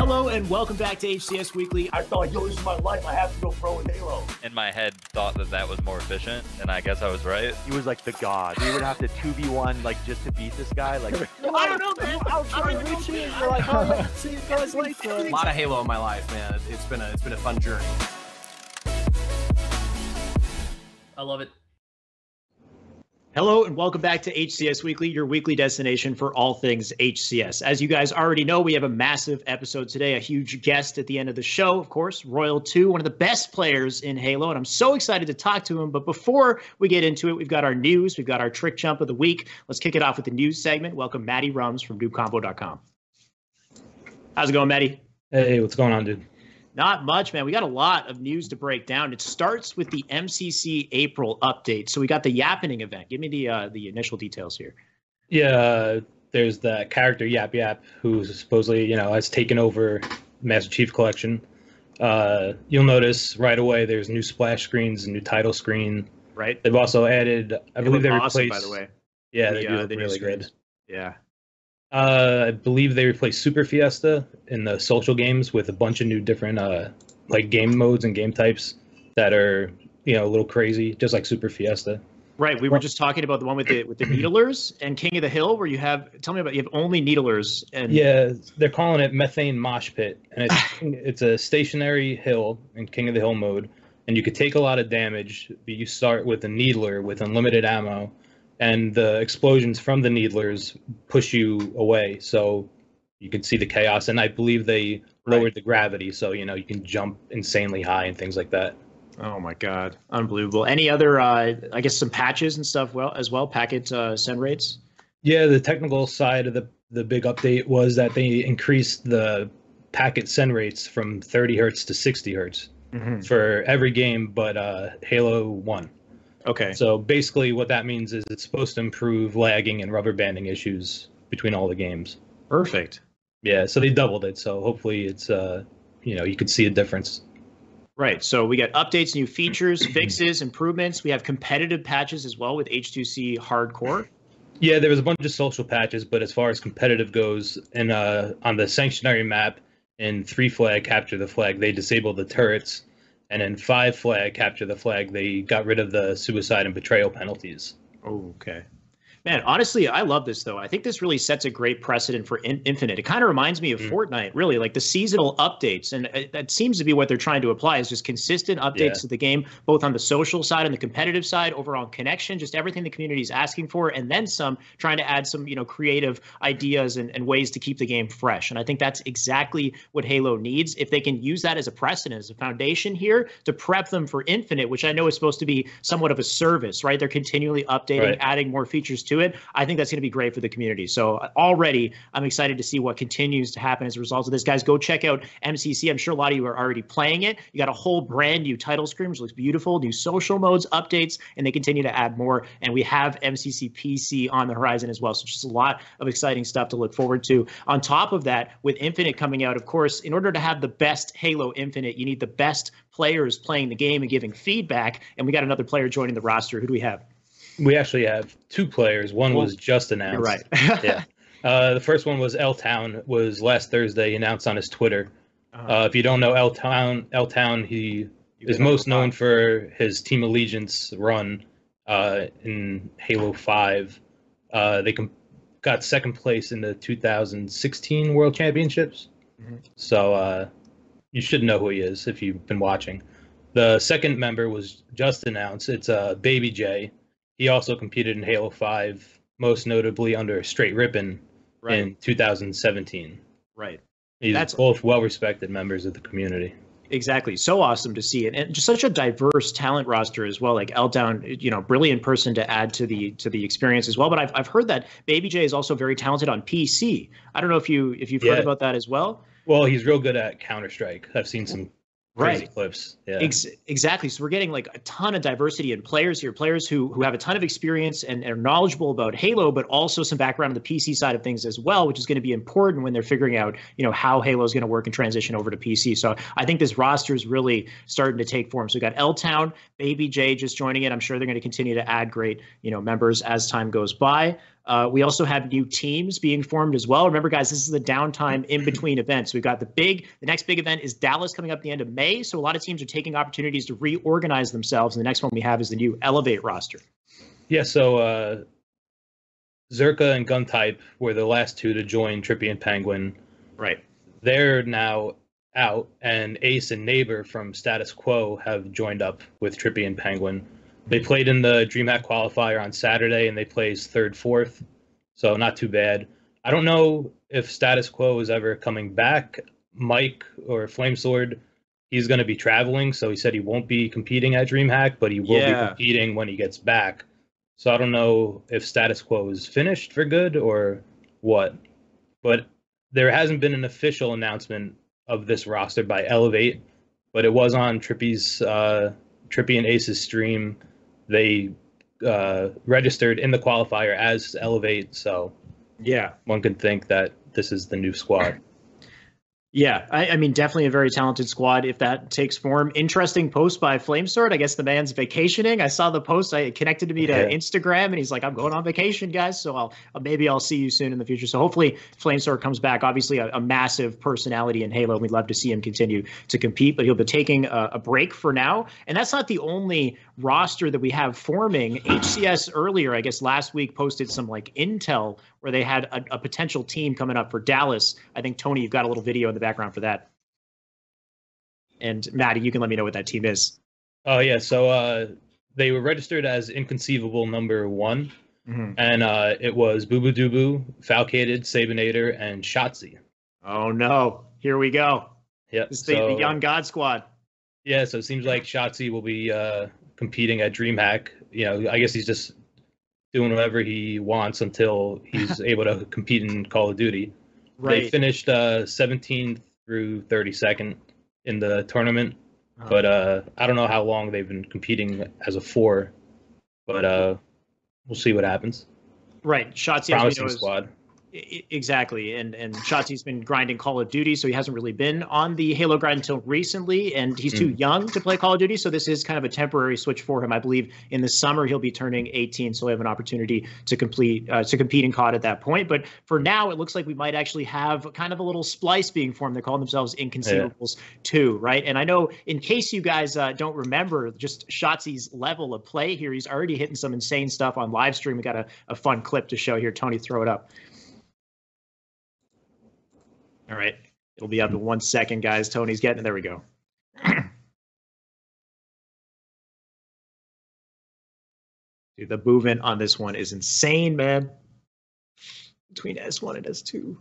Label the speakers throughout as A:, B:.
A: Hello and welcome back to HCS Weekly.
B: I thought, yo, this is my life. I have to go pro in Halo.
C: In my head, thought that was more efficient, and I guess I was right.
D: He was like the god. We would have to 2v1 like just to beat this guy. Like,
A: I don't know, man. I'm reaching it. You're like, oh, let's see you guys later.
E: A lot of Halo in my life, man. It's been a fun journey.
A: I love it. Hello and welcome back to HCS Weekly, your weekly destination for all things HCS. As you guys already know, we have a massive episode today, a huge guest at the end of the show, of course, Royal 2, one of the best players in Halo, and I'm so excited to talk to him. But before we get into it, we've got our news, we've got our trick jump of the week. Let's kick it off with the news segment. Welcome MattyRums from NoobCombo.com. How's it going, Matty?
F: Hey, what's going on, dude?
A: Not much, man. We got a lot of news to break down. It starts with the MCC April update. So we got the Yappening event. Give me the initial details here.
F: Yeah, there's that character Yap Yap who supposedly, has taken over Master Chief Collection. You'll notice right away there's new splash screens and new title screen.
A: Right.
F: They've also added, I believe they
A: awesome,
F: replaced.
A: by the way.
F: Yeah, they do look really good.
A: Yeah.
F: I believe they replaced Super Fiesta in the social games with a bunch of new different like game modes and game types that are a little crazy, just like Super Fiesta.
A: Right. We were just talking about the one with the Needlers and King of the Hill, where you have only Needlers and
F: yeah, they're calling it Methane Mosh Pit, and it's a stationary hill in King of the Hill mode, and you could take a lot of damage. But you start with a Needler with unlimited ammo. And the explosions from the Needlers push you away, so you can see the chaos. And I believe they lowered the gravity, so you can jump insanely high and things like that.
A: Oh my God, unbelievable! Any other, I guess, some patches and stuff as well, packet send rates?
F: Yeah, the technical side of the big update was that they increased the packet send rates from 30 hertz to 60 hertz for every game, but Halo 1.
A: Okay.
F: So basically what that means is it's supposed to improve lagging and rubber banding issues between all the games.
A: Perfect.
F: Yeah, so they doubled it. So hopefully it's, you could see a difference.
A: Right. So we got updates, new features, fixes, improvements. We have competitive patches as well with H2C Hardcore.
F: Yeah, there was a bunch of social patches, but as far as competitive goes, and on the Sanctuary map in 3 flag, Capture the Flag, they disabled the turrets. And in 5 flag, Capture the Flag, they got rid of the suicide and betrayal penalties.
A: Oh, okay. Man, honestly, I love this, though. I think this really sets a great precedent for Infinite. It kind of reminds me of Fortnite, really, like the seasonal updates. And that seems to be what they're trying to apply is just consistent updates to the game, both on the social side and the competitive side, overall connection, just everything the community is asking for, and then some, trying to add some, creative ideas and ways to keep the game fresh. And I think that's exactly what Halo needs. If they can use that as a precedent, as a foundation here to prep them for Infinite, which I know is supposed to be somewhat of a service, right? They're continually updating, adding more features to it. I think that's going to be great for the community. So already I'm excited to see what continues to happen as a result of this. Guys, go check out MCC. I'm sure a lot of you are already playing it. You got a whole brand new title screen, which looks beautiful, new social modes, updates, and they continue to add more. And we have MCC PC on the horizon as well. So just a lot of exciting stuff to look forward to. On top of that, with Infinite coming out, of course, in order to have the best Halo Infinite, you need the best players playing the game and giving feedback. And we got another player joining the roster. Who do we have?
F: We actually have 2 players. One was just announced.
A: You're right.
F: Yeah. The first one was L-Town, was last Thursday, announced on his Twitter. If you don't know L-Town, he is most known for his Team Allegiance run in Halo 5. They got second place in the 2016 World Championships. So you should know who he is if you've been watching. The second member was just announced. It's Baby J. He also competed in Halo 5, most notably under Straight Rippin' in 2017.
A: Right.
F: That's both well-respected members of the community.
A: Exactly. So awesome to see it. And just such a diverse talent roster as well. Like L-Down, brilliant person to add to the experience as well. But I've heard that Baby J is also very talented on PC. I don't know if you've heard about that as well.
F: Well, he's real good at Counter-Strike. I've seen some crazy clips. Yeah.
A: Exactly. So we're getting like a ton of diversity in players here, players who have a ton of experience and are knowledgeable about Halo, but also some background on the PC side of things as well, which is going to be important when they're figuring out, how Halo is going to work and transition over to PC. So I think this roster is really starting to take form. So we got L-Town, Baby J just joining it. I'm sure they're going to continue to add great, members as time goes by. We also have new teams being formed as well. Remember, guys, this is the downtime in between events. We've got the next big event is Dallas coming up at the end of May. So a lot of teams are taking opportunities to reorganize themselves. And the next one we have is the new Elevate roster.
F: Yeah, so Zerka and Guntype were the last two to join Trippy and Penguin.
A: Right.
F: They're now out, and Ace and Neighbor from Status Quo have joined up with Trippy and Penguin. They played in the DreamHack qualifier on Saturday, and they placed 3rd, 4th, so not too bad. I don't know if Status Quo is ever coming back. Mike or Flamesword, he's going to be traveling, so he said he won't be competing at DreamHack, but he will be competing when he gets back. So I don't know if Status Quo is finished for good or what. But there hasn't been an official announcement of this roster by Elevate, but it was on Trippy and Ace's stream. They registered in the qualifier as Elevate, so
A: yeah,
F: one could think that this is the new squad.
A: Yeah, I mean, definitely a very talented squad if that takes form. Interesting post by Flamesword. I guess the man's vacationing. I saw the post. I connected to me to Instagram, and he's like, "I'm going on vacation, guys. So maybe I'll see you soon in the future." So hopefully Flamesword comes back. Obviously, a massive personality in Halo, and we'd love to see him continue to compete. But he'll be taking a break for now. And that's not the only roster that we have forming. HCS earlier, I guess last week, posted some like intel where they had a potential team coming up for Dallas. I think, Tony, you've got a little video in the background for that. And Matty, you can let me know what that team is.
F: Oh, yeah. So they were registered as Inconceivable number 1. Mm-hmm. And it was Boo Boo Doo Boo, Falcated, Sabinator, and Shotzi.
A: Oh, no. Here we go.
F: Yep.
A: This is the Young God Squad.
F: Yeah, so it seems like Shotzi will be competing at DreamHack. You know, I guess he's just doing whatever he wants until he's able to compete in Call of Duty. Right. They finished 17th through 32nd in the tournament, but I don't know how long they've been competing as a 4, but we'll see what happens.
A: Right. Shotzi,
F: promising squad.
A: Exactly. And Shotzi's been grinding Call of Duty, so he hasn't really been on the Halo grind until recently, and he's too young to play Call of Duty, so this is kind of a temporary switch for him. I believe in the summer he'll be turning 18, so he'll have an opportunity to compete in COD at that point. But for now, it looks like we might actually have kind of a little splice being formed. They're calling themselves Inconceivables 2, right? And I know, in case you guys don't remember just Shotzi's level of play here, he's already hitting some insane stuff on live stream. We got a fun clip to show here. Tony, throw it up. All right. It'll be up in 1 second, guys. Tony's getting it. There we go. Dude, the movement on this one is insane, man. Between S1 and S2.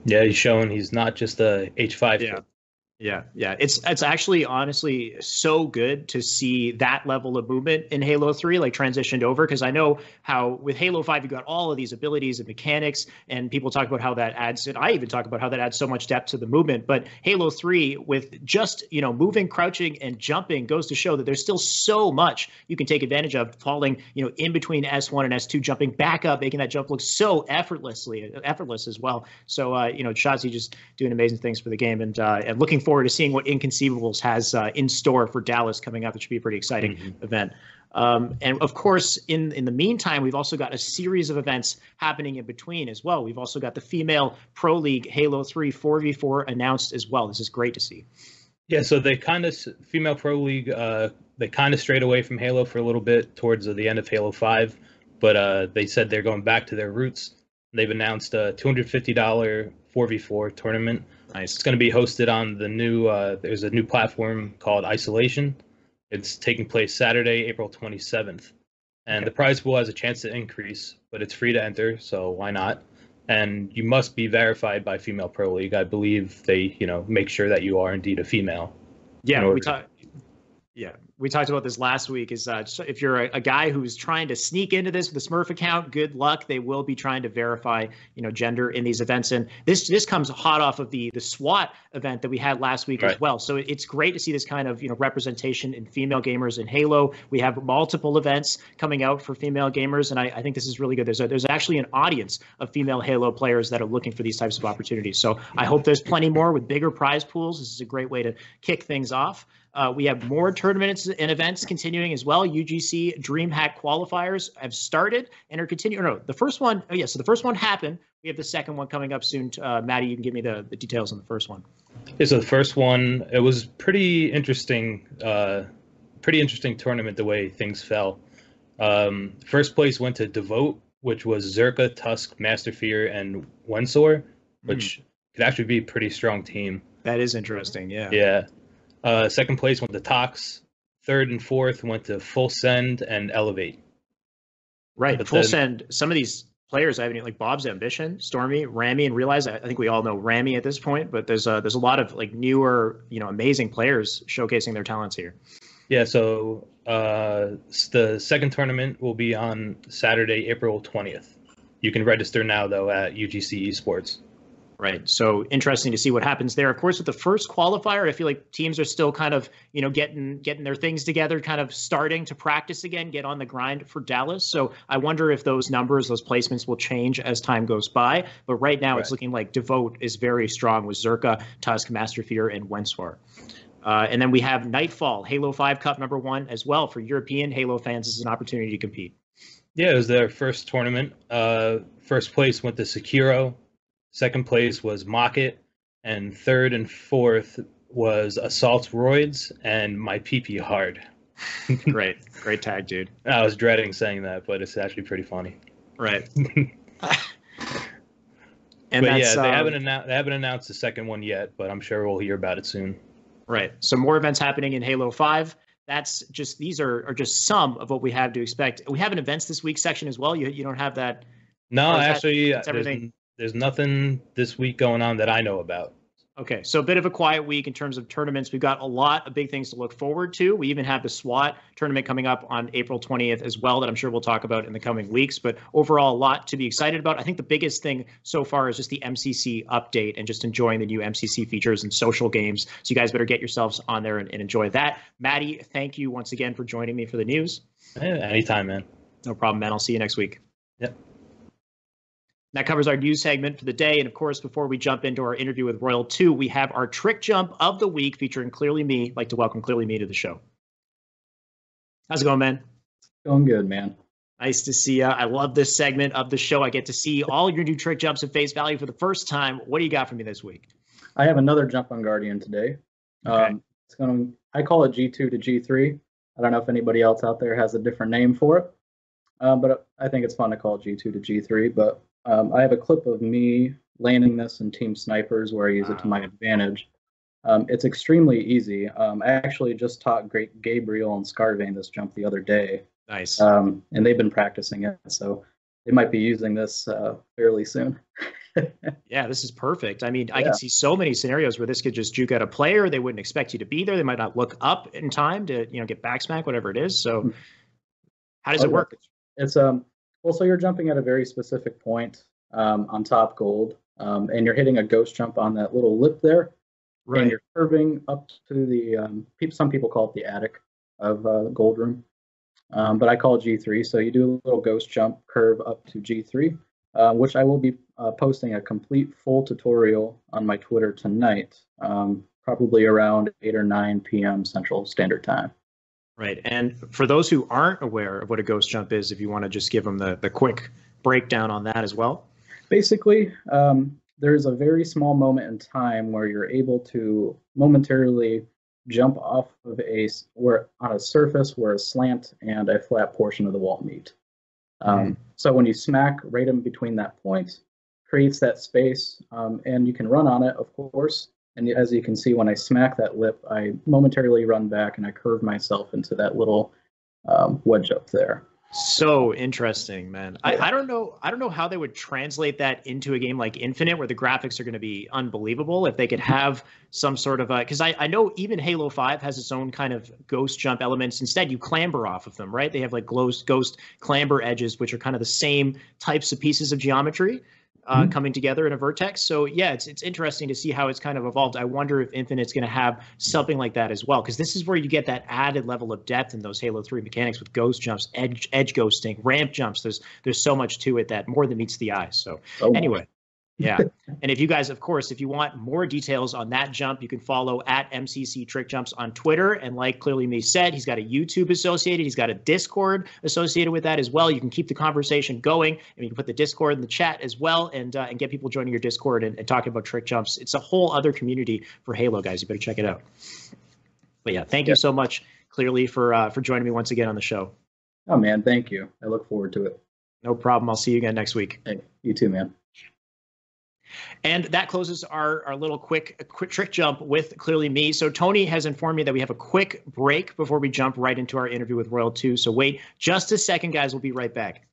F: Yeah, he's showing he's not just a H5.
A: Yeah. It's actually honestly so good to see that level of movement in Halo 3 like transitioned over, because I know how with Halo 5 you got all of these abilities and mechanics, and people talk about how that adds, and I even talk about how that adds so much depth to the movement. But Halo 3 with just moving, crouching, and jumping goes to show that there's still so much you can take advantage of, falling in between S1 and S2, jumping back up, making that jump look so effortless as well. So Shotzi just doing amazing things for the game, and looking forward to seeing what Inconceivables has in store for Dallas coming up. It should be a pretty exciting event. And of course, in the meantime, we've also got a series of events happening in between as well. We've also got the Female Pro League Halo 3 4v4 announced as well. This is great to see.
F: Yeah, so they Female Pro League, they kind of strayed away from Halo for a little bit towards the end of Halo 5, but they said they're going back to their roots. They've announced a $250 4v4 tournament.
A: Nice.
F: It's going to be hosted on the new, there's a new platform called Isolation. It's taking place Saturday, April 27th. And the prize pool has a chance to increase, but it's free to enter, so why not? And you must be verified by Female Pro League. I believe they, make sure that you are indeed a female.
A: Yeah, we talked about this last week, is if you're a guy who's trying to sneak into this with a Smurf account, good luck. They will be trying to verify, gender in these events. And this comes hot off of the SWAT event that we had last week as well. So it's great to see this kind of, representation in female gamers in Halo. We have multiple events coming out for female gamers, and I think this is really good. There's actually an audience of female Halo players that are looking for these types of opportunities. So I hope there's plenty more with bigger prize pools. This is a great way to kick things off. We have more tournaments and events continuing as well. UGC DreamHack qualifiers have started and are continuing. No, the first one, so the first one happened. We have the second one coming up soon. Matty, you can give me the details on the first one.
F: Yeah, so the first one, it was pretty interesting tournament the way things fell. First place went to Devote, which was Zerka, Tusk, Masterfear, and Wensor, which could actually be a pretty strong team.
A: That is interesting, yeah.
F: Yeah. Second place went to Tox. Third and fourth went to Full Send and Elevate.
A: Right, but Full Send, some of these players I haven't, like Bob's Ambition, Stormy, Rami, and Realize. I think we all know Rami at this point, but there's a lot of like newer, amazing players showcasing their talents here.
F: Yeah, so the second tournament will be on Saturday, April 20th. You can register now, though, at UGC Esports.
A: Right. So interesting to see what happens there. Of course, with the first qualifier, I feel like teams are still kind of, getting their things together, kind of starting to practice again, get on the grind for Dallas. So I wonder if those numbers, those placements will change as time goes by. But right now it's looking like Devote is very strong with Zerka, Tusk, Masterfear, and Wenswar. And then we have Nightfall, Halo 5 Cup #1 as well. For European Halo fans, this is an opportunity to compete.
F: Yeah, it was their first tournament. First place went to Sekiro. Second place was Mocket. And third and fourth was Assault Roids and My PP Hard.
A: Great tag, dude.
F: I was dreading saying that, but it's actually pretty funny.
A: Right.
F: But yeah, they haven't announced the second one yet, but I'm sure we'll hear about it soon.
A: Right. So more events happening in Halo 5. These are just some of what we have to expect. We have an events this week section as well. You don't have that.
F: No, actually, there's nothing this week going on that I know about.
A: Okay, so a bit of a quiet week in terms of tournaments. We've got a lot of big things to look forward to. We even have the SWAT tournament coming up on April 20th as well that I'm sure we'll talk about in the coming weeks. But overall, a lot to be excited about. I think the biggest thing so far is just the MCC update and just enjoying the new MCC features and social games. So you guys better get yourselves on there and enjoy that. Matty, thank you once again for joining me for the news.
F: Anytime, man.
A: No problem, man. I'll see you next week.
F: Yep.
A: That covers our news segment for the day. And of course, before we jump into our interview with Royal 2, we have our trick jump of the week featuring ClearlyMe. I'd like to welcome ClearlyMe to the show. How's it going, man?
G: Going good, man.
A: Nice to see you. I love this segment of the show. I get to see all your new trick jumps at face value for the first time. What do you got for me this week?
G: I have another jump on Guardian today.
A: Okay.
G: I call it G2 to G3. I don't know if anybody else out there has a different name for it, but I think it's fun to call it G2 to G3. But I have a clip of me landing this in Team Snipers where I use it to my advantage. It's extremely easy. I actually just taught Gabriel and Scarvane this jump the other day.
A: Nice.
G: And they've been practicing it, so they might be using this fairly soon.
A: Yeah, this is perfect. I mean, I can see so many scenarios where this could just juke out a player. They wouldn't expect you to be there. They might not look up in time to, get backsmack, whatever it is. So how does it work?
G: It's well, so you're jumping at a very specific point on top gold, and you're hitting a ghost jump on that little lip there,
A: right.
G: And you're curving up to the, some people call it the attic of the gold room, but I call it G3. So you do a little ghost jump curve up to G3, which I will be posting a complete full tutorial on my Twitter tonight, probably around 8 or 9 p.m. Central Standard Time.
A: Right. And for those who aren't aware of what a ghost jump is, if you want to just give them the quick breakdown on that as well.
G: Basically, there's a very small moment in time where you're able to momentarily jump off of on a surface where a slant and a flat portion of the wall meet. So when you smack right in between that point, creates that space, and you can run on it, of course. And as you can see, when I smack that lip, I momentarily run back and I curve myself into that little wedge up there.
A: So interesting, man. Yeah. I don't know how they would translate that into a game like Infinite, where the graphics are going to be unbelievable. If they could have some sort of because I know even Halo 5 has its own kind of ghost jump elements. Instead, you clamber off of them, right? They have like ghost clamber edges, which are kind of the same types of pieces of geometry. Coming together in a vertex. So yeah, it's interesting to see how it's kind of evolved. I wonder if Infinite's going to have something like that as well, because this is where you get that added level of depth in those Halo 3 mechanics with ghost jumps, edge ghosting, ramp jumps. There's so much to it that more than meets the eye. So anyway, Yeah. And if you guys, of course, if you want more details on that jump, you can follow at MCC Trick Jumps on Twitter. And like ClearlyMe said, he's got a YouTube associated. He's got a Discord associated with that as well. You can keep the conversation going, and you can put the Discord in the chat as well, and get people joining your Discord and talking about trick jumps. It's a whole other community for Halo, guys. You better check it out. But yeah, thank you so much, Clearly, for joining me once again on the show.
G: Oh, man, thank you. I look forward to it.
A: No problem. I'll see you again next week.
G: Hey, you too, man.
A: And that closes our little quick trick jump with ClearlyMe. So Tony has informed me that we have a quick break before we jump right into our interview with Royal 2. So wait just a second, guys. We'll be right back.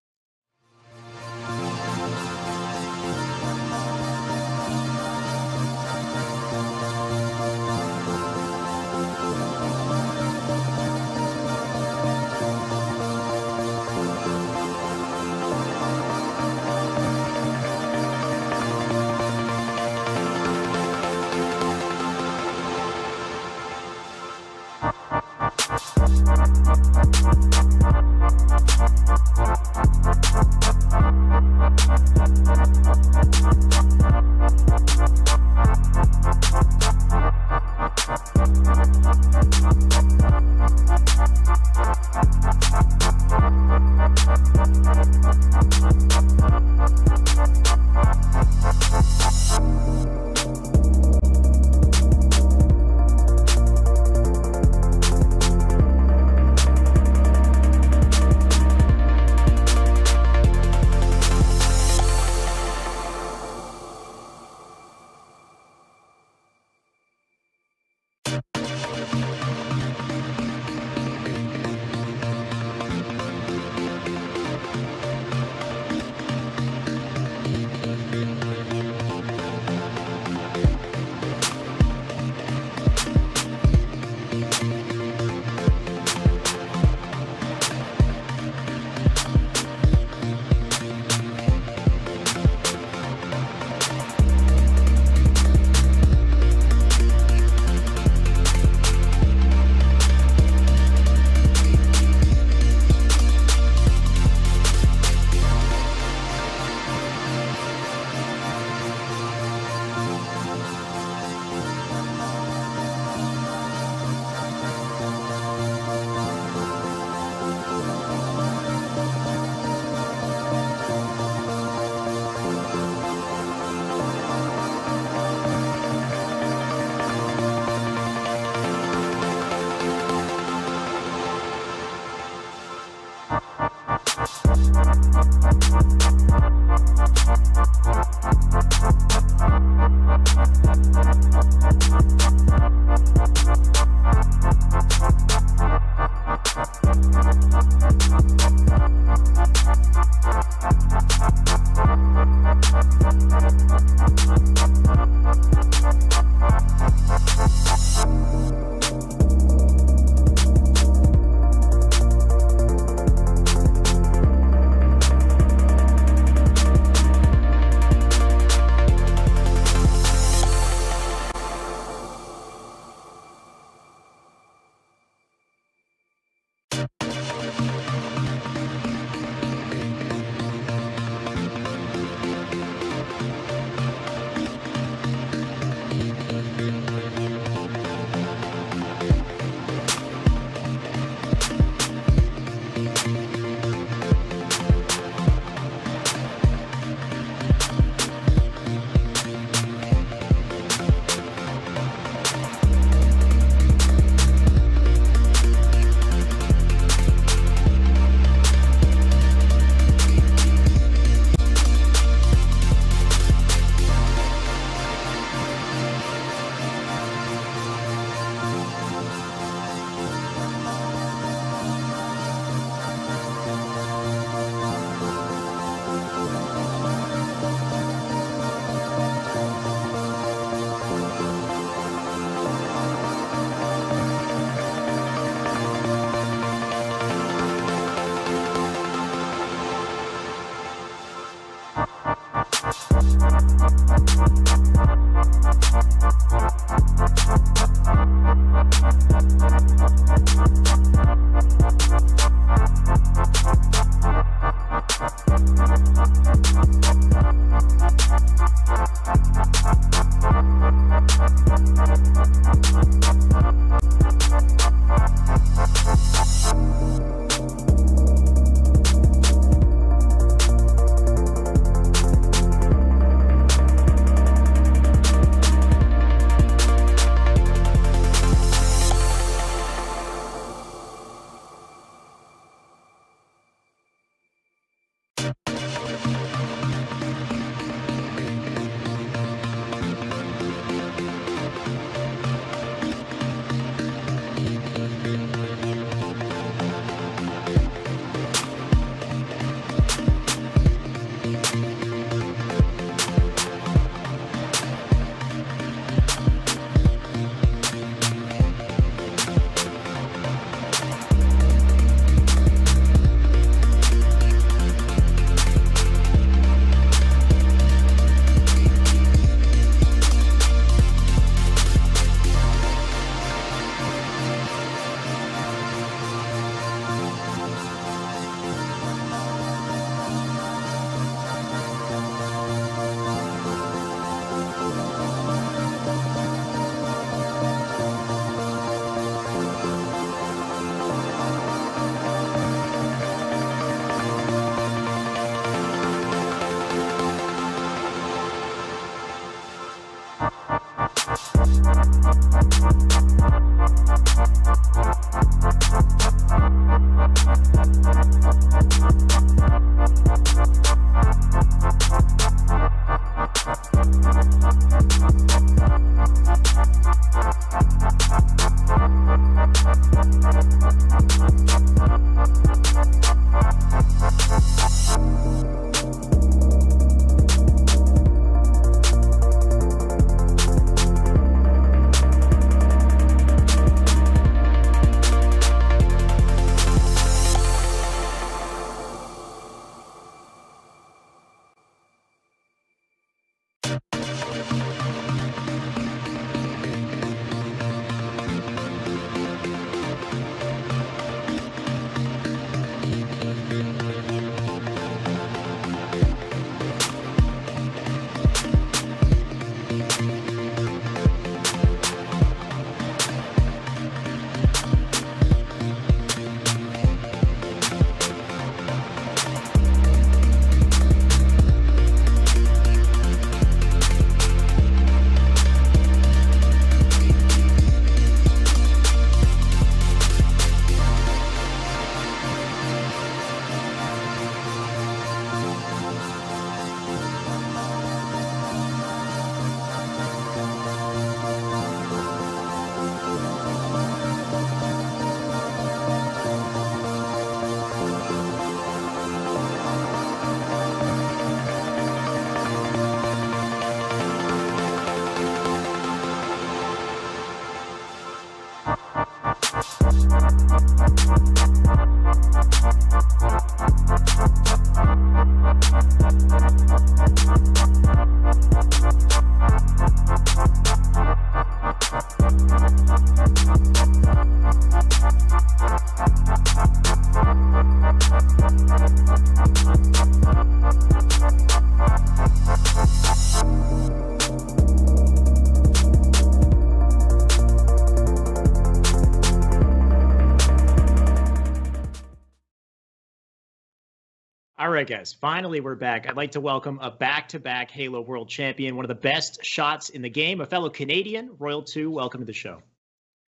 A: right, guys. Finally, we're back. I'd like to welcome a back-to-back Halo World Champion, one of the best shots in the game, a fellow Canadian, Royal 2. Welcome to the show.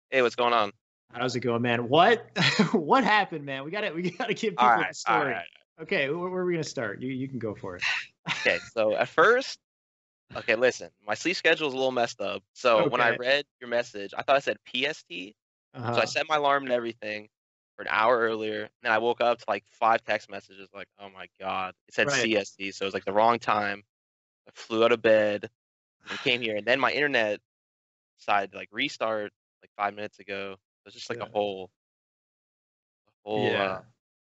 H: Hey, what's going on?
A: How's it going, man? What what happened, man? We gotta give people the story.
H: All right.
A: Okay, where are we gonna start? You can go for it.
H: Okay, so at first, listen, my sleep schedule is a little messed up. So when I
A: Okay.
H: read your message, I thought I said PST. So I set my alarm and everything for an hour earlier. And then I woke up to like 5 text messages, like, oh my God. It said
A: Right.
H: CST, so it was like the wrong time. I flew out of bed and came here. And then my internet decided to like restart like 5 minutes ago. It was just like
A: Yeah.
H: a whole
A: Yeah.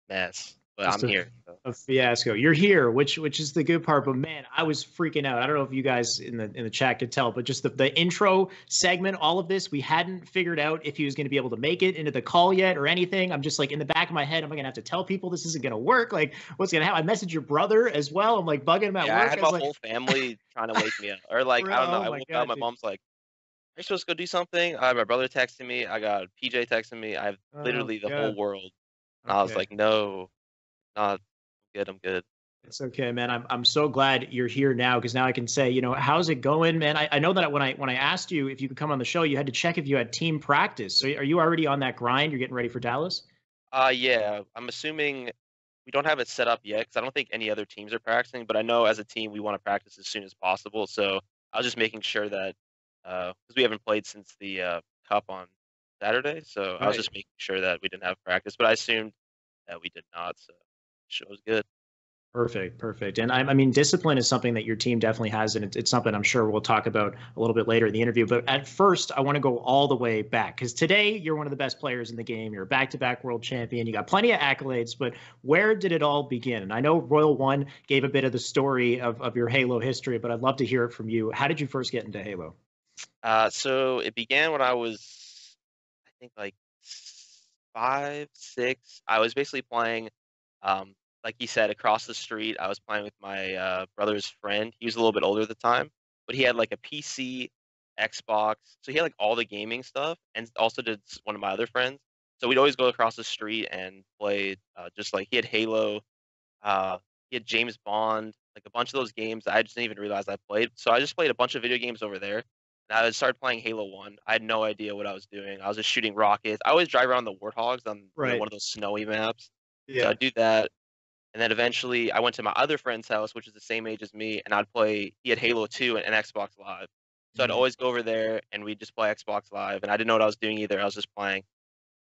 H: mess. But
A: Just
H: I'm here. So.
A: A fiasco. You're here, which is the good part. But man, I was freaking out. I don't know if you guys in the chat could tell, but just the intro segment, all of this, we hadn't figured out if he was going to be able to make it into the call yet or anything. I'm just like in the back of my head, am I going to have to tell people this isn't going to work? Like, what's going to happen? I messaged your brother as well. I'm like bugging him at
H: Yeah,
A: work.
H: I had my whole family trying to wake me up. Or like, I don't know.
A: Oh
H: I
A: my
H: woke
A: God,
H: up, my
A: dude.
H: mom's like, are you supposed to go do something? I had my brother texting me. I got PJ texting me. I have literally the whole
A: God.
H: world. And I was
A: Okay.
H: like, no, not good. I'm good.
A: It's okay, man. I'm so glad you're here now because now I can say, how's it going, man? I know that when I asked you if you could come on the show, you had to check if you had team practice. So are you already on that grind? You're getting ready for Dallas?
H: Yeah, I'm assuming we don't have it set up yet because I don't think any other teams are practicing. But I know as a team we want to practice as soon as possible. So I was just making sure that because we haven't played since the cup on Saturday, so I was
A: Right.
H: just making sure that we didn't have practice. But I assumed that we did not. So it was good.
A: Perfect. And I mean, discipline is something that your team definitely has, and it's something I'm sure we'll talk about a little bit later in the interview. But at first, I want to go all the way back because today you're one of the best players in the game. You're a back-to-back world champion. You got plenty of accolades, but where did it all begin? And I know Royal One gave a bit of the story of your Halo history, but I'd love to hear it from you. How did you first get into Halo?
H: So it began when I was, I think, like 5, 6. I was basically playing, like you said, across the street. I was playing with my brother's friend. He was a little bit older at the time, but he had like a PC, Xbox. So he had like all the gaming stuff, and also did one of my other friends. So we'd always go across the street and play. Just like he had Halo, he had James Bond, like a bunch of those games that I just didn't even realize I played. So I just played a bunch of video games over there. And I started playing Halo 1. I had no idea what I was doing. I was just shooting rockets. I always drive around the Warthogs on
A: Right.
H: one of those snowy maps. So
A: Yeah.
H: I'd do that. And then eventually I went to my other friend's house, which is the same age as me, and I'd play. He had Halo 2 and Xbox Live. So I'd
A: Mhm.
H: always go over there and we'd just play Xbox Live. And I didn't know what I was doing either. I was just playing.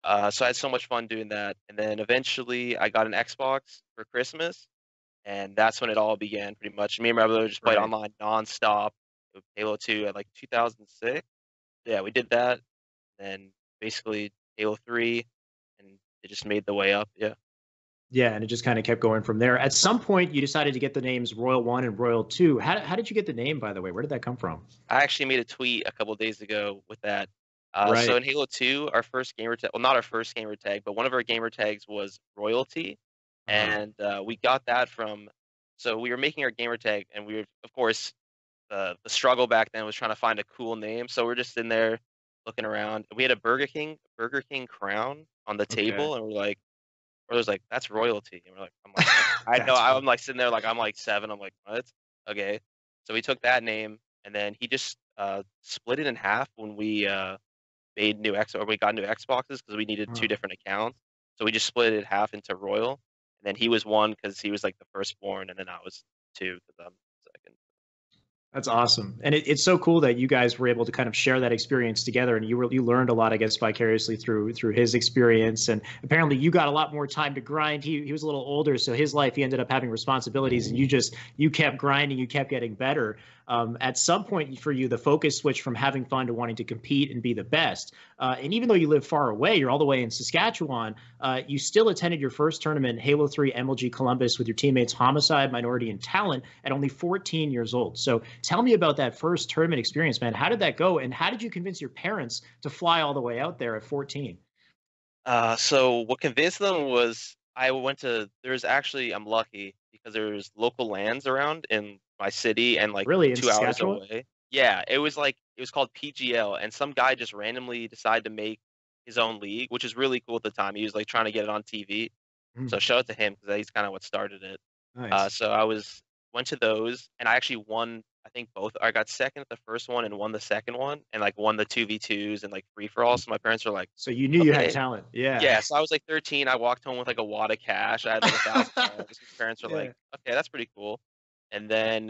H: So I had so much fun doing that. And then eventually I got an Xbox for Christmas. And that's when it all began, pretty much. Me and my brother just played
A: Right.
H: online nonstop with Halo 2 at like 2006. Yeah, we did that. Then basically Halo 3, and it just made the way up. Yeah.
A: Yeah, and it just kind of kept going from there. At some point, you decided to get the names Royal 1 and Royal 2. How did you get the name, by the way? Where did that come from?
H: I actually made a tweet a couple of days ago with that.
A: Right.
H: So in Halo 2, our first gamer tag, well, not our first gamer tag, but one of our gamer tags was Royalty. And we got that from, so we were making our gamer tag, and we were, of course, the struggle back then was trying to find a cool name. So we're just in there looking around. We had a Burger King crown on the
A: Okay.
H: table, and we're like, that's royalty. And we're like, I'm like, I
A: That's
H: know.
A: funny.
H: I'm like sitting there, like I'm like 7. I'm like, what? Okay. So we took that name, and then he just split it in half when we made we got new Xboxes because we needed 2 different accounts. So we just split it in half into Royal, and then he was 1 because he was like the firstborn, and then I was 2 because I'm second.
A: That's awesome. And it's so cool that you guys were able to kind of share that experience together, and you learned a lot, I guess, vicariously through his experience. And apparently you got a lot more time to grind. He was a little older, so his life, he ended up having responsibilities, and you kept grinding, you kept getting better. At some point for you, the focus switched from having fun to wanting to compete and be the best. And even though you live far away, you're all the way in Saskatchewan, you still attended your first tournament, Halo 3 MLG Columbus, with your teammates Homicide, Minority, and Talent at only 14 years old. So tell me about that first tournament experience, man. How did that go? And how did you convince your parents to fly all the way out there at 14?
H: So what convinced them was I'm lucky because there's local lands around in my city and like
A: Really, in
H: 2 hours
A: Saskatchewan?
H: away. Yeah, it was called PGL, and some guy just randomly decided to make his own league, which is really cool at the time. He was like trying to get it on TV.
A: Mhm.
H: So shout out to him because he's kind of what started it.
A: Nice.
H: So I went to those, and I actually won. I think both. I got second at the first one and won the second one, and like won the 2v2s and like free for all. So my parents were like,
A: So you knew you had
H: okay.
A: talent. Yeah.
H: Yeah, so I was like 13. I walked home with like a wad of cash. I had like $1,000. My parents were
A: Yeah.
H: like, okay, that's pretty cool. And then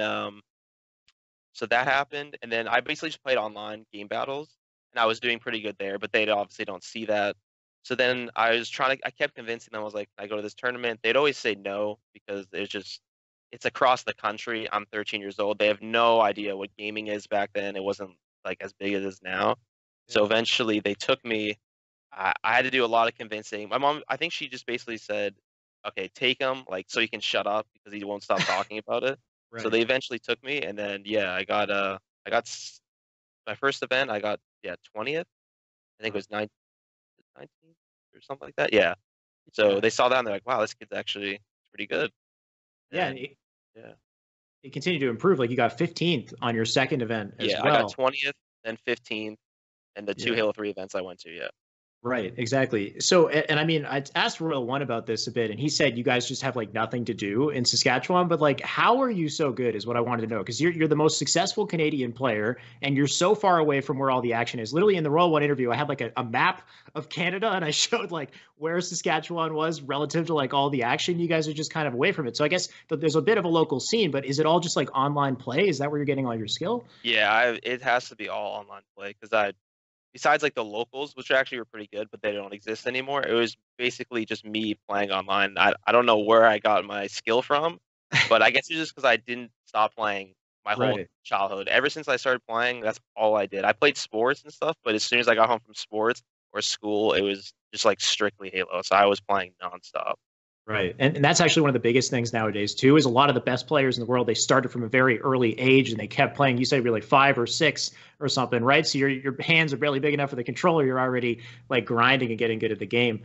H: so that happened, and then I basically just played online game battles, and I was doing pretty good there, but they obviously don't see that. So then I kept convincing them. I was like, "Can I go to this tournament?" They'd always say no because it's across the country. I'm 13 years old. They have no idea what gaming is back then. It wasn't like as big as it is now. So eventually they took me. I had to do a lot of convincing. My mom, I think she just basically said, "Okay, take him, like, so he can shut up because he won't stop talking about it." So
A: Right.
H: they eventually took me, and then yeah, I got my first event. I got 20th. I think it was 19th or something like that. Yeah. So
A: Yeah.
H: they saw that and they're like, "Wow, this kid's actually pretty good."
A: Yeah.
H: And yeah,
A: It continued to improve. Like you got 15th on your second event as
H: yeah, I got
A: well.
H: 20th, then 15th, and the two
A: Yeah.
H: Halo 3 events I went to. Yeah.
A: Right, exactly. So, and I mean, I asked Royal One about this a bit, and he said you guys just have like nothing to do in Saskatchewan. But like, how are you so good? Is what I wanted to know because you're the most successful Canadian player, and you're so far away from where all the action is. Literally in the Royal One interview, I had like a map of Canada, and I showed like where Saskatchewan was relative to like all the action. You guys are just kind of away from it. So I guess there's a bit of a local scene, but is it all just like online play? Is that where you're getting all your skill?
H: Yeah, it has to be all online play because besides like the locals, which actually were pretty good, but they don't exist anymore. It was basically just me playing online. I don't know where I got my skill from, but I guess it's just because I didn't stop playing my whole
A: Right.
H: childhood. Ever since I started playing, that's all I did. I played sports and stuff, but as soon as I got home from sports or school, it was just like strictly Halo. So I was playing nonstop.
A: Right. And that's actually one of the biggest things nowadays, too, is a lot of the best players in the world, they started from a very early age and they kept playing. You say really 5 or 6 or something, right? So your hands are barely big enough for the controller. You're already like grinding and getting good at the game.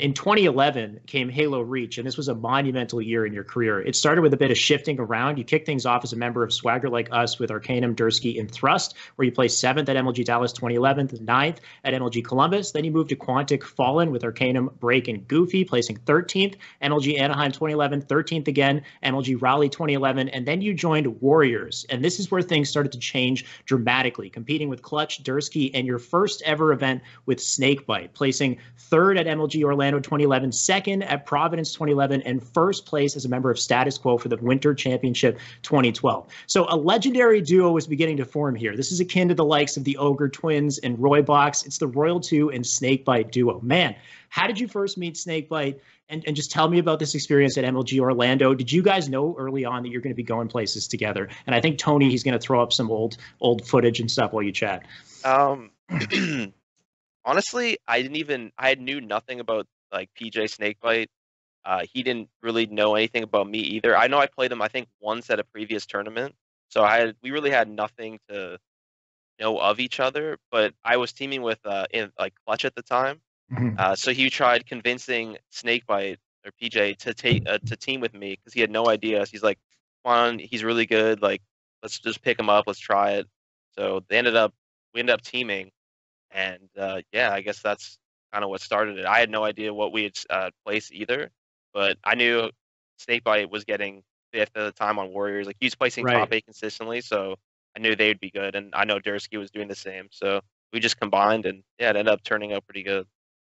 A: In 2011 came Halo Reach, and this was a monumental year in your career. It started with a bit of shifting around. You kicked things off as a member of Swagger Like Us with Arcanum, Dursky, and Thrust, where you placed 7th at MLG Dallas 2011, 9th at MLG Columbus. Then you moved to Quantic Fallen with Arcanum, Break, and Goofy, placing 13th. MLG Anaheim 2011, 13th again, MLG Raleigh 2011, and then you joined Warriors. And this is where things started to change dramatically, competing with Clutch, Dursky, and your first ever event with Snakebite, placing 3rd at MLG Orlando 2011, 2nd at Providence 2011, and 1st place as a member of Status Quo for the Winter Championship 2012. So a legendary duo was beginning to form here. This is akin to the likes of the Ogre Twins and Roy Box. It's the Royal 2 and Snakebite duo. Man, how did you first meet Snakebite? And just tell me about this experience at MLG Orlando. Did you guys know early on that you're going to be going places together? And I think Tony, he's going to throw up some old footage and stuff while you chat.
H: Honestly, I knew nothing about like PJ Snakebite. He didn't really know anything about me either. I know I played him, I think, once at a previous tournament. So we really had nothing to know of each other. But I was teaming with in like Clutch at the time. So he tried convincing Snakebite or PJ to team with me because he had no idea. So he's like, "Come on, he's really good. Like, let's just pick him up. Let's try it." So we ended up teaming, and yeah, I guess that's kind of what started it. I had no idea what we had placed either, but I knew Snakebite was getting 5th at the time on Warriors. Like he was placing top 8 consistently, so I knew they'd be good, and I know Dursky was doing the same. So we just combined, and yeah, it ended up turning out pretty good.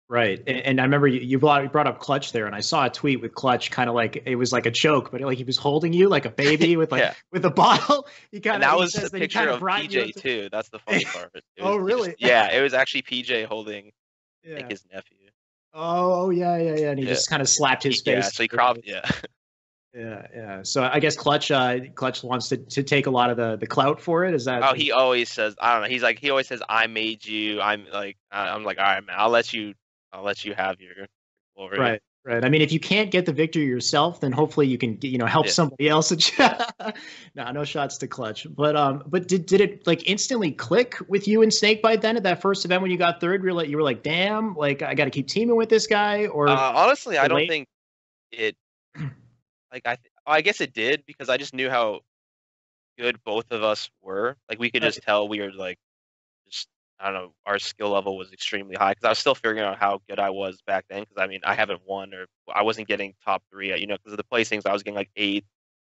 A: Right. And I remember you brought up Clutch there, and I saw a tweet with Clutch kind of like it was like a joke, but like he was holding you like a baby with like with a bottle. He kind of
H: that was a picture of PJ too. That's the funny part.
A: Oh, really?
H: It was actually PJ holding like his nephew.
A: Oh, yeah. And he just kind of slapped his face.
H: Yeah, so he cropped.
A: Yeah. So I guess Clutch wants to take a lot of the clout for it. Is that?
H: Oh, he always says, I don't know. He always says, "I made you." I'm like, all right, man. I'll let you have your glory.
A: Right. I mean, if you can't get the victory yourself, then hopefully you can, help somebody else. No shots to Clutch. But did it like instantly click with you and Snakebite then at that first event when you got 3rd? You were like, damn, like I got to keep teaming with this guy. Or
H: honestly, I don't think it. Like I guess it did because I just knew how good both of us were. Like we could just tell we were like just I don't know, our skill level was extremely high because I was still figuring out how good I was back then. Because I mean, I haven't won or I wasn't getting top 3, you know, because of the placings. I was getting like 8,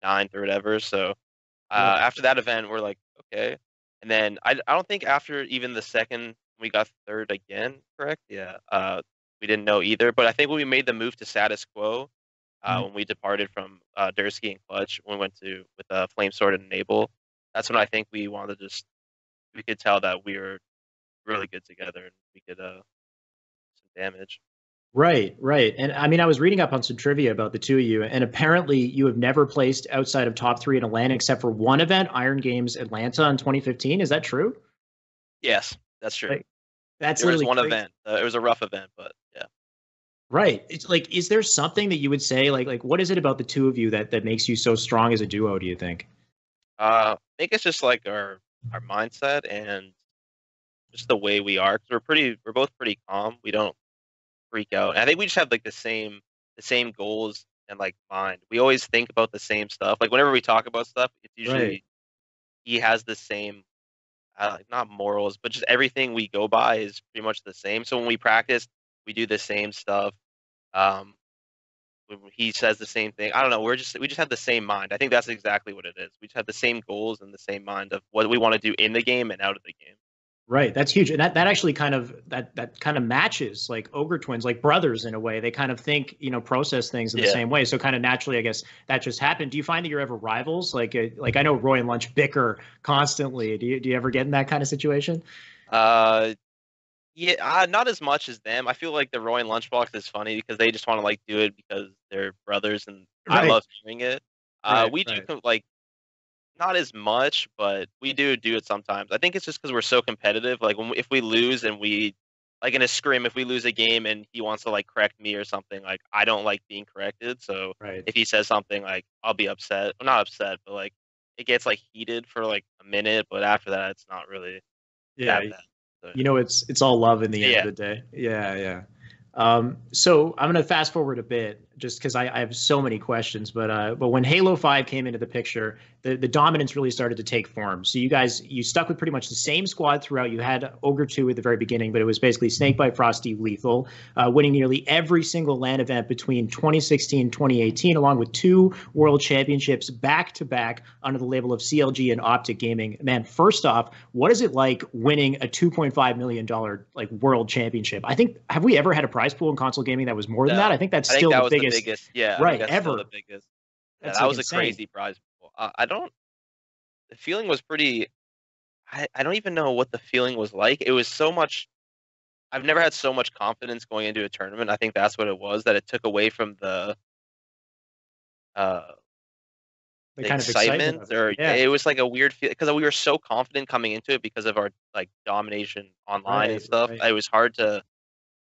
H: 9th or whatever. So
A: Yeah.
H: after that event, we're like, okay. And then I don't think after even the second we got 3rd again, correct? Yeah. We didn't know either. But I think when we made the move to status quo,
A: Mhm.
H: when we departed from Dursky and Clutch, when we went to with Flame Sword and Enable, that's when I think we wanted to just we could tell that we were really good together and we could some damage.
A: Right, right. And I mean, I was reading up on some trivia about the two of you, and apparently you have never placed outside of top 3 in Atlanta except for one event, Iron Games Atlanta in 2015. Is that true?
H: Yes, that's true.
A: Like, that's
H: There was
A: literally
H: one
A: crazy.
H: event. It was a rough event, but yeah.
A: Right. It's like, is there something that you would say, like, what is it about the two of you that makes you so strong as a duo, do you think?
H: I think it's just like our mindset and just the way we are. 'Cause we're both pretty calm. We don't freak out. And I think we just have like the same goals and like mind. We always think about the same stuff. Like whenever we talk about stuff, it's
A: Right.
H: usually he has the same like not morals, but just everything we go by is pretty much the same. So when we practice, we do the same stuff. Um, when he says the same thing. I don't know. We just have the same mind. I think that's exactly what it is. We just have the same goals and the same mind of what we want to do in the game and out of the game.
A: Right. That's huge. And that actually that kind of matches like Ogre twins, like brothers in a way. They kind of think, process things in the
H: Yeah.
A: same way. So kind of naturally, I guess that just happened. Do you find that you're ever rivals? Like I know Roy and Lunch bicker constantly. Do you ever get in that kind of situation?
H: Uh, yeah, not as much as them. I feel like the Roy and Lunchbox is funny because they just want to like do it because they're brothers, and I
A: Right.
H: love doing it.
A: Right.
H: We do
A: Right.
H: like not as much, but we do it sometimes. I think it's just because we're so competitive. Like if we lose and we like in a scrim, if we lose a game and he wants to like correct me or something, like I don't like being corrected. So
A: Right.
H: if he says something, like I'll be upset. Well, not upset, but like it gets like heated for like a minute. But after that, it's not really
A: Yeah.
H: that bad. So,
A: It's all love in the end
H: yeah.
A: of the day. Yeah, yeah. So I'm gonna fast forward a bit just because I have so many questions. But when Halo 5 came into the picture, the dominance really started to take form. So you stuck with pretty much the same squad throughout. You had Ogre 2 at the very beginning, but it was basically Snakebite, Frosty, Lethal, winning nearly every single LAN event between 2016 and 2018, along with 2 world championships back to back under the label of CLG and Optic Gaming. Man, first off, what is it like winning a $2.5 million like world championship? Have we ever had a prize pool in console gaming that was more than
H: No.
A: that? I think that's
H: I think
A: still
H: that
A: the
H: was
A: biggest.
H: the biggest. Yeah, I
A: right,
H: think that's
A: ever.
H: still the biggest. Yeah,
A: That's
H: that
A: like
H: was
A: insane.
H: a crazy prize pool. I don't. The feeling was pretty. I don't even know what the feeling was like. It was so much. I've never had so much confidence going into a tournament. I think that's what it was. That it took away from uh
A: The
H: the
A: kind of excitement
H: excitement,
A: of it.
H: or
A: Yeah.
H: it was like a weird feel because we were so confident coming into it because of our like domination online and
A: Right.
H: stuff.
A: Right.
H: It was hard to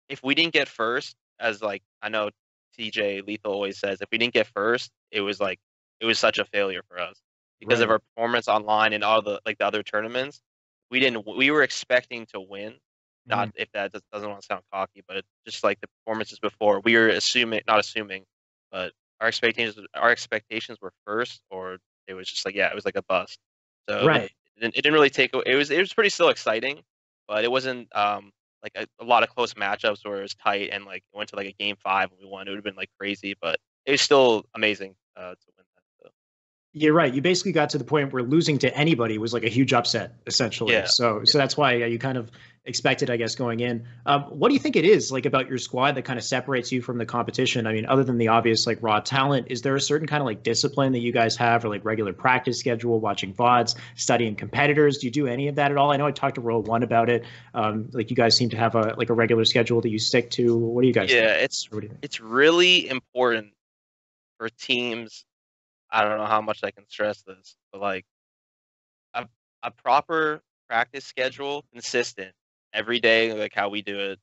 H: if we didn't get first, as like I know TJ Lethal always says, if we didn't get first, it was such a failure for us because of
A: Right.
H: our performance online and all the like the other tournaments. We were expecting to win. Not
A: Mhm.
H: if that doesn't want to sound cocky, but just like the performances before, we were not assuming, but our expectations were first, or it was just like it was like a bust. So
A: Right.
H: it didn't really take it was pretty still exciting, but it wasn't like a lot of close matchups where it was tight and like it went to like a game 5 and we won. It would have been like crazy, but it was still amazing to win that. So.
A: You're right. You basically got to the point where losing to anybody was like a huge upset, essentially.
H: Yeah.
A: So that's why you kind of expected, I guess, going in. What do you think it is like about your squad that kind of separates you from the competition? I mean, other than the obvious like raw talent, is there a certain kind of like discipline that you guys have, or like regular practice schedule, watching VODs, studying competitors? Do you do any of that at all? I know I talked to Roll One about it. Like you guys seem to have a regular schedule that you stick to. What do you guys?
H: Yeah,
A: think? Or what do you think?
H: it's really important for teams. I don't know how much I can stress this, but like a a proper practice schedule, consistent every day, like how we do it.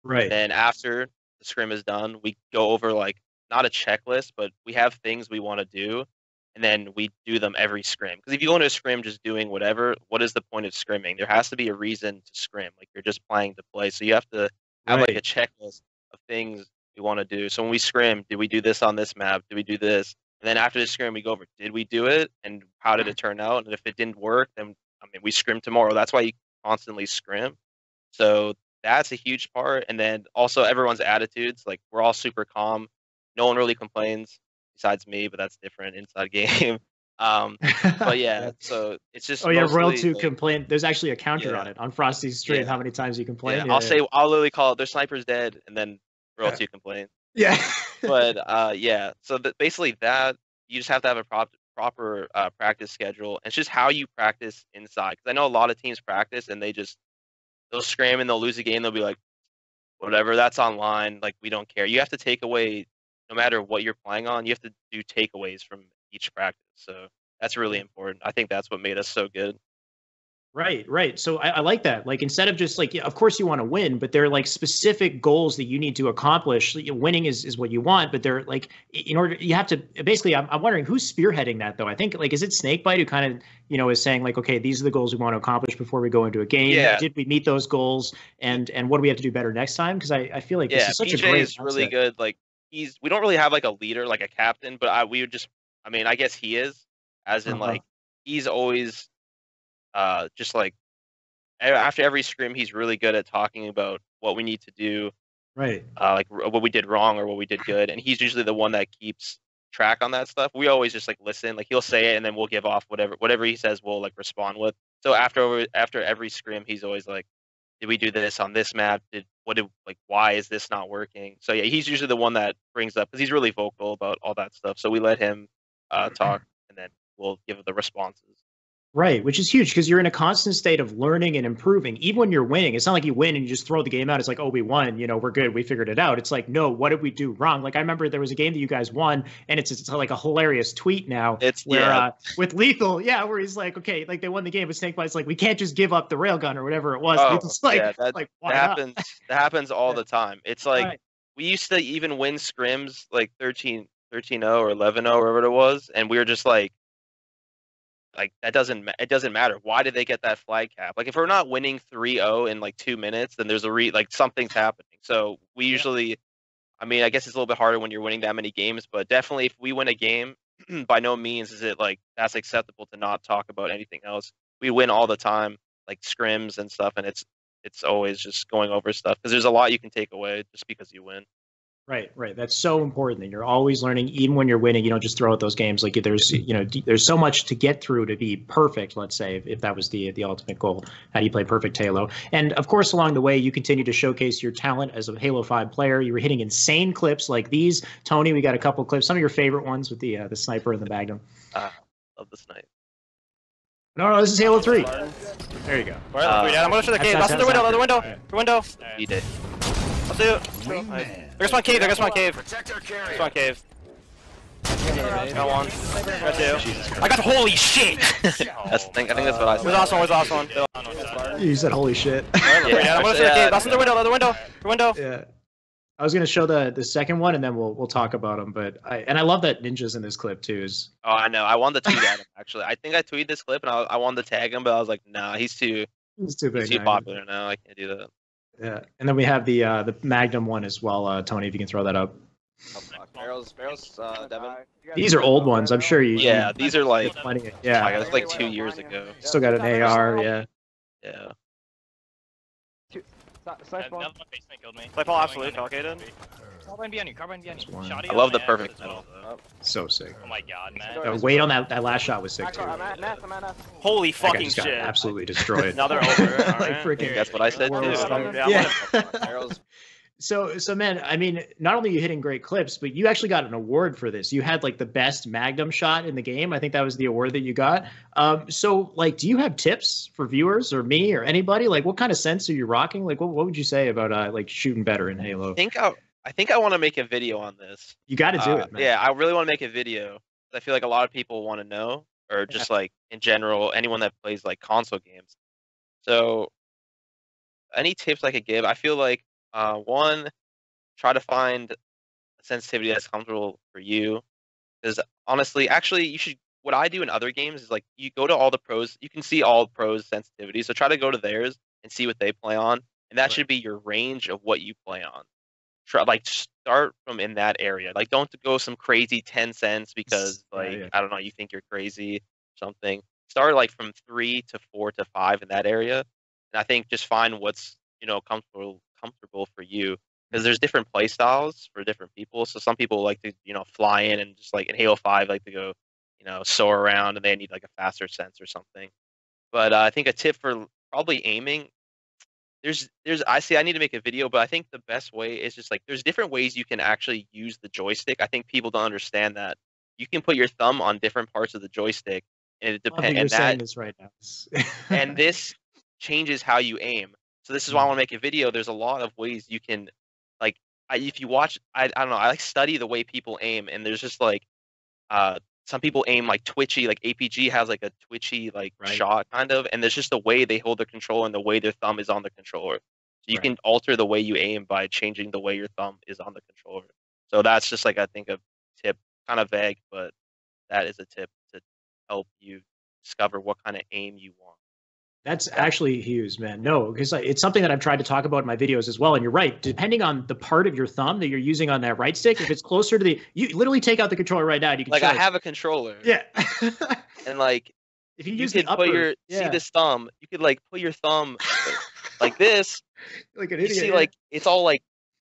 H: And
A: Right.
H: then after the scrim is done, we go over like not a checklist, but we have things we want to do, and then we do them every scrim. Because if you go into a scrim just doing whatever, what is the point of scrimming? There has to be a reason to scrim. Like you're just playing to play, so you have to have like a
A: Right.
H: checklist of things we want to do. So when we scrim, did we do this on this map? Did we do this? And then after the scrim, we go over, did we do it? And how did it turn out? And if it didn't work, then I mean, we scrim tomorrow. That's why you constantly scrim. So that's a huge part. And then also everyone's attitudes. Like we're all super calm. No one really complains besides me, but that's different inside game. But yeah, so it's just
A: Oh yeah, Royal
H: mostly,
A: 2 complain. There's actually a counter
H: Yeah.
A: on it on Frosty's stream.
H: Yeah.
A: How many times you complain?
H: Yeah, I'll literally call it their sniper's dead, and then Royal 2 complain.
A: Yeah.
H: But yeah, so basically that you just have to have a proper practice schedule. And it's just how you practice inside. Because I know a lot of teams practice and they'll scram and they'll lose a game. They'll be like, whatever, that's online. Like we don't care. You have to take away, no matter what you're playing on. You have to do takeaways from each practice. So that's really important. I think that's what made us so good.
A: Right. So I like that. Like instead of just like, yeah, of course you want to win, but there are like specific goals that you need to accomplish. Winning is what you want, but they're like in order you have to basically. I'm wondering who's spearheading that though. I think like is it Snakebite who kind of is saying like, okay, these are the goals we want to accomplish before we go into a game.
H: Yeah.
A: Did we meet those goals? And what do we have to do better next time? Because I feel like this is such
H: PJ
A: a great
H: is really good. Like we don't really have like a leader, like a captain, but I guess he is, as in like he's always just like after every scrim he's really good at talking about what we need to do,
A: right,
H: like what we did wrong or what we did good, and he's usually the one that keeps track on that stuff. We always just like listen, like he'll say it and then we'll give off whatever he says we'll like respond with. So after every scrim he's always like, did we do this on this map? Why is this not working? So yeah, he's usually the one that brings up, because he's really vocal about all that stuff. So we let him talk, and then we'll give the responses.
A: Right, which is huge because you're in a constant state of learning and improving. Even when you're winning, it's not like you win and you just throw the game out. It's like, oh, we won, we're good, we figured it out. It's like, no, what did we do wrong? Like I remember there was a game that you guys won, and it's like a hilarious tweet now.
H: It's
A: where with Lethal, where he's like, okay, like they won the game, but Snakebite's like, we can't just give up the railgun or whatever it was. Lethal's like,
H: that happens all the time. It's like we used to even win scrims like 13-0 or 11-0 or whatever it was, and we were just like it doesn't matter. Why did they get that flag cap? Like if we're not winning 3-0 in like 2 minutes, then there's something's happening. So we usually, I guess it's a little bit harder when you're winning that many games, but definitely if we win a game, by no means is it like that's acceptable to not talk about anything else. We win all the time, like scrims and stuff, and it's always just going over stuff because there's a lot you can take away just because you win.
A: Right. That's so important that you're always learning, even when you're winning. You don't just throw out those games. Like there's so much to get through to be perfect. Let's say if that was the ultimate goal. How do you play perfect Halo? And of course, along the way, you continue to showcase your talent as a Halo 5 player. You were hitting insane clips like these. Tony, we got a couple clips. Some of your favorite ones with the sniper and the Magnum.
H: Love the snipe.
A: No, this is Halo 3. There you go.
I: I'm going to show the cave. Last in the window.
H: He did.
I: I'll see you. There's one cave. There's one cave. Got one. Got two. I got holy shit!
H: I think that's what I said.
I: Where's the last one?
A: You said holy shit.
I: I'm gonna show the cave. Last in the window.
A: Yeah. I was gonna show the second one and then we'll talk about them. But I love that Ninja's in this clip too.
H: Oh, I know. I wanted to tweet at him actually. I think I tweeted this clip and I wanted to tag him, but I was like, nah, he's too
A: big.
H: He's too popular now. I can't do that.
A: Yeah, and then we have the Magnum one as well. Tony, if you can throw that up.
H: Barrels, Devin.
A: These are old ones. I'm sure you.
H: Yeah, these are like.
A: Yeah,
H: that's like 2 years ago.
A: Still got an AR. Yeah.
H: Yeah.
I: Basement killed me. Snipe absolutely falcated. Carbine behind you.
H: I love the perfect metal.
A: So sick.
I: Oh my god, man.
A: The weight on that last shot was sick too.
I: Holy fucking
A: shit.
I: shit.
A: Absolutely destroyed.
I: Now they're over.
A: Like freaking.
H: That's what I said too.
A: Yeah. So man, not only are you hitting great clips, but you actually got an award for this. You had like the best Magnum shot in the game. I think that was the award that you got. So like, do you have tips for viewers or me or anybody? Like, what kind of sense are you rocking? Like, what would you say about like shooting better in Halo?
H: I think I want to make a video on this.
A: You got to do it, man.
H: Yeah, I really want to make a video. I feel like a lot of people want to know, or just like in general, anyone that plays like console games. So, any tips I could give? I feel like one, try to find a sensitivity that's comfortable for you. Because honestly, actually, you should. What I do in other games is like you go to all the pros. You can see all pros' sensitivity. So try to go to theirs and see what they play on, and that should be your range of what you play on. Start from in that area. Like, don't go some crazy 10 cents because I don't know, you think you're crazy or something. Start like from 3 to 4 to 5 in that area, and I think just find what's comfortable for you. Because there's different play styles for different people. So some people like to, fly in and just like in Halo 5 like to go, soar around and they need like a faster sense or something. But I think a tip for probably aiming, I need to make a video, but I think the best way is just like there's different ways you can actually use the joystick. I think people don't understand that you can put your thumb on different parts of the joystick, and it depends.
A: You're saying this right now.
H: And this changes how you aim. So this is why I want to make a video. There's a lot of ways you can, like, if you watch, I don't know, I like study the way people aim, and there's just like, some people aim like twitchy, like APG has like a twitchy like shot kind of, and there's just the way they hold the controller and the way their thumb is on the controller. So you can alter the way you aim by changing the way your thumb is on the controller. So that's just like I think a tip, kind of vague, but that is a tip to help you discover what kind of aim you want.
A: That's actually huge, man. No, because it's something that I've tried to talk about in my videos as well. And you're right. Depending on the part of your thumb that you're using on that right stick, if it's closer to you literally take out the controller right now. And you can
H: like I have a controller.
A: Yeah.
H: And like
A: if you
H: could put your see this thumb, you could like put your thumb like this.
A: Like an idiot.
H: You see, like it's all like.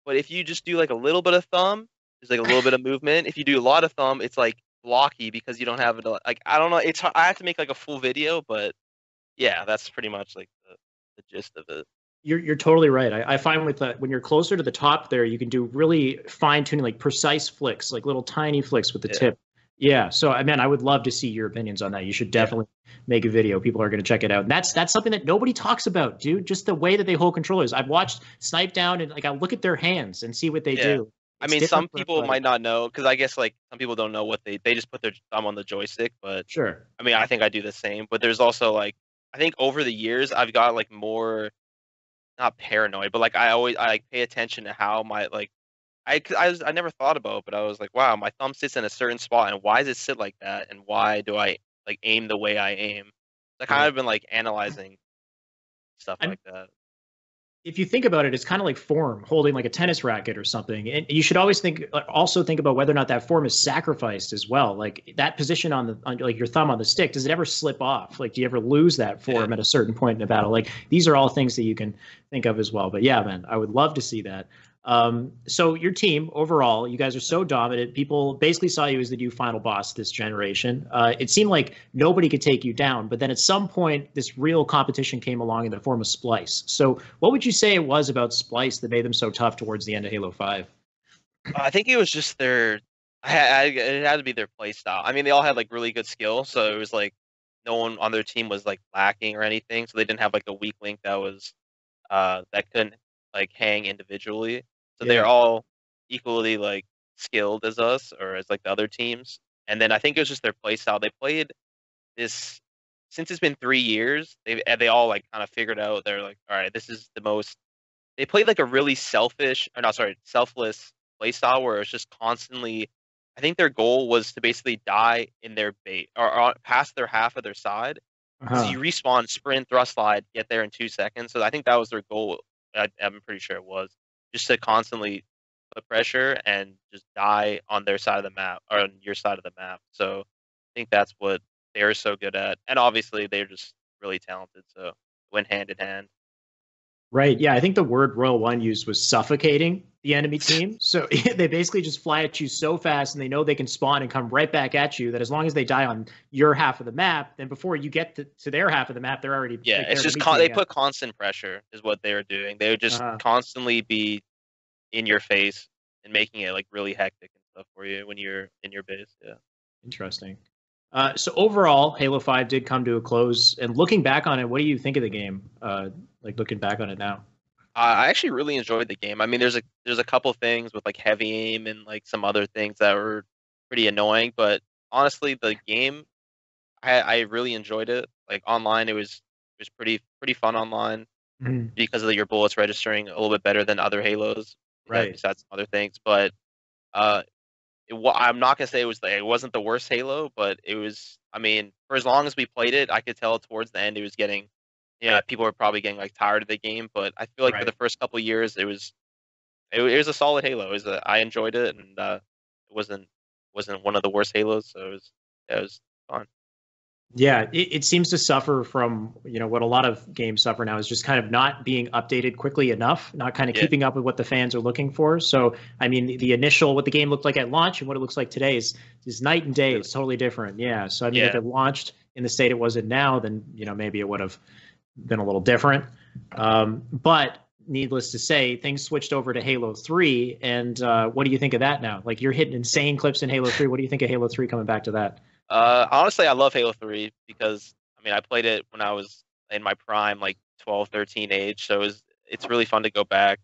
H: But if you just do like a little bit of thumb, there's like a little bit of movement. If you do a lot of thumb, it's like blocky because you don't have it. Like I don't know. I have to make like a full video, but. Yeah, that's pretty much like the gist of it.
A: You're totally right. I find with when you're closer to the top there, you can do really fine tuning, like precise flicks, like little tiny flicks with the tip. Yeah. So I would love to see your opinions on that. You should definitely make a video. People are going to check it out. And that's something that nobody talks about, dude. Just the way that they hold controllers. I've watched Snipe Down and like I look at their hands and see what they do.
H: I mean, some people might not know because I guess like some people don't know what they just put their thumb on the joystick. But
A: sure.
H: I mean, I think I do the same. But there's also like. I think over the years I've got like more, not paranoid, but like I like pay attention to how my like I never thought about, but I was like, wow, my thumb sits in a certain spot, and why does it sit like that, and why do I like aim the way I aim? I kind of been like analyzing stuff like that.
A: If you think about it, it's kind of like form holding like a tennis racket or something. And you should always also think about whether or not that form is sacrificed as well. Like that position on like your thumb on the stick, does it ever slip off? Like, do you ever lose that form at a certain point in a battle? Like these are all things that you can think of as well. But yeah, man, I would love to see that. So your team overall, you guys are so dominant. People basically saw you as the new final boss this generation. It seemed like nobody could take you down, but then at some point, this real competition came along in the form of Splice. So what would you say it was about Splice that made them so tough towards the end of Halo 5?
H: I think it was just it had to be their play style. I mean, they all had like really good skill, so it was like no one on their team was like lacking or anything. So they didn't have like a weak link that was that couldn't like hang individually. So they're all equally like skilled as us or as like the other teams. And then I think it was just their play style. They played this since it's been 3 years. They all like kind of figured out. They're like, all right, this is the most. They played like a really selfless play style where it's just constantly. I think their goal was to basically die in their bait or past their half of their side. So you respawn, sprint, thrust slide, get there in 2 seconds. So I think that was their goal. I'm pretty sure it was just to constantly put pressure and just die on their side of the map or on your side of the map. So I think that's what they're so good at. And obviously they're just really talented. So it went hand in hand.
A: Right. Yeah. I think the word Royal One used was suffocating the enemy team. So they basically just fly at you so fast and they know they can spawn and come right back at you that as long as they die on your half of the map, then before you get to their half of the map, they're already.
H: Yeah. It's just they put constant pressure is what they were doing. They would just constantly be in your face and making it like really hectic and stuff for you when you're in your base. Yeah.
A: Interesting. So overall, Halo 5 did come to a close. And looking back on it, what do you think of the game? Like looking back on it now.
H: I actually really enjoyed the game. I mean, there's a couple things with like heavy aim and like some other things that were pretty annoying, but honestly, the game, I really enjoyed it. Like online, it was pretty fun online because of your bullets registering a little bit better than other Halos,
A: right?
H: Besides some other things, but I'm not gonna say it wasn't the worst Halo, but it was. I mean, for as long as we played it, I could tell towards the end it was getting. Yeah, people were probably getting like tired of the game, but I feel like for the first couple of years, it was a solid Halo. I enjoyed it, and it wasn't one of the worst Halos. So it was fun.
A: Yeah, it seems to suffer from, what a lot of games suffer now is just kind of not being updated quickly enough, not kind of keeping up with what the fans are looking for. So, I mean, the initial, what the game looked like at launch and what it looks like today is night and day. It's totally different. Yeah. So, I mean, if it launched in the state it was in now, then, maybe it would have been a little different. But needless to say, things switched over to Halo 3. And what do you think of that now? Like, you're hitting insane clips in Halo 3. What do you think of Halo 3 coming back to that?
H: Honestly, I love Halo 3 because I played it when I was in my prime, like 12, 13 age. So it's really fun to go back.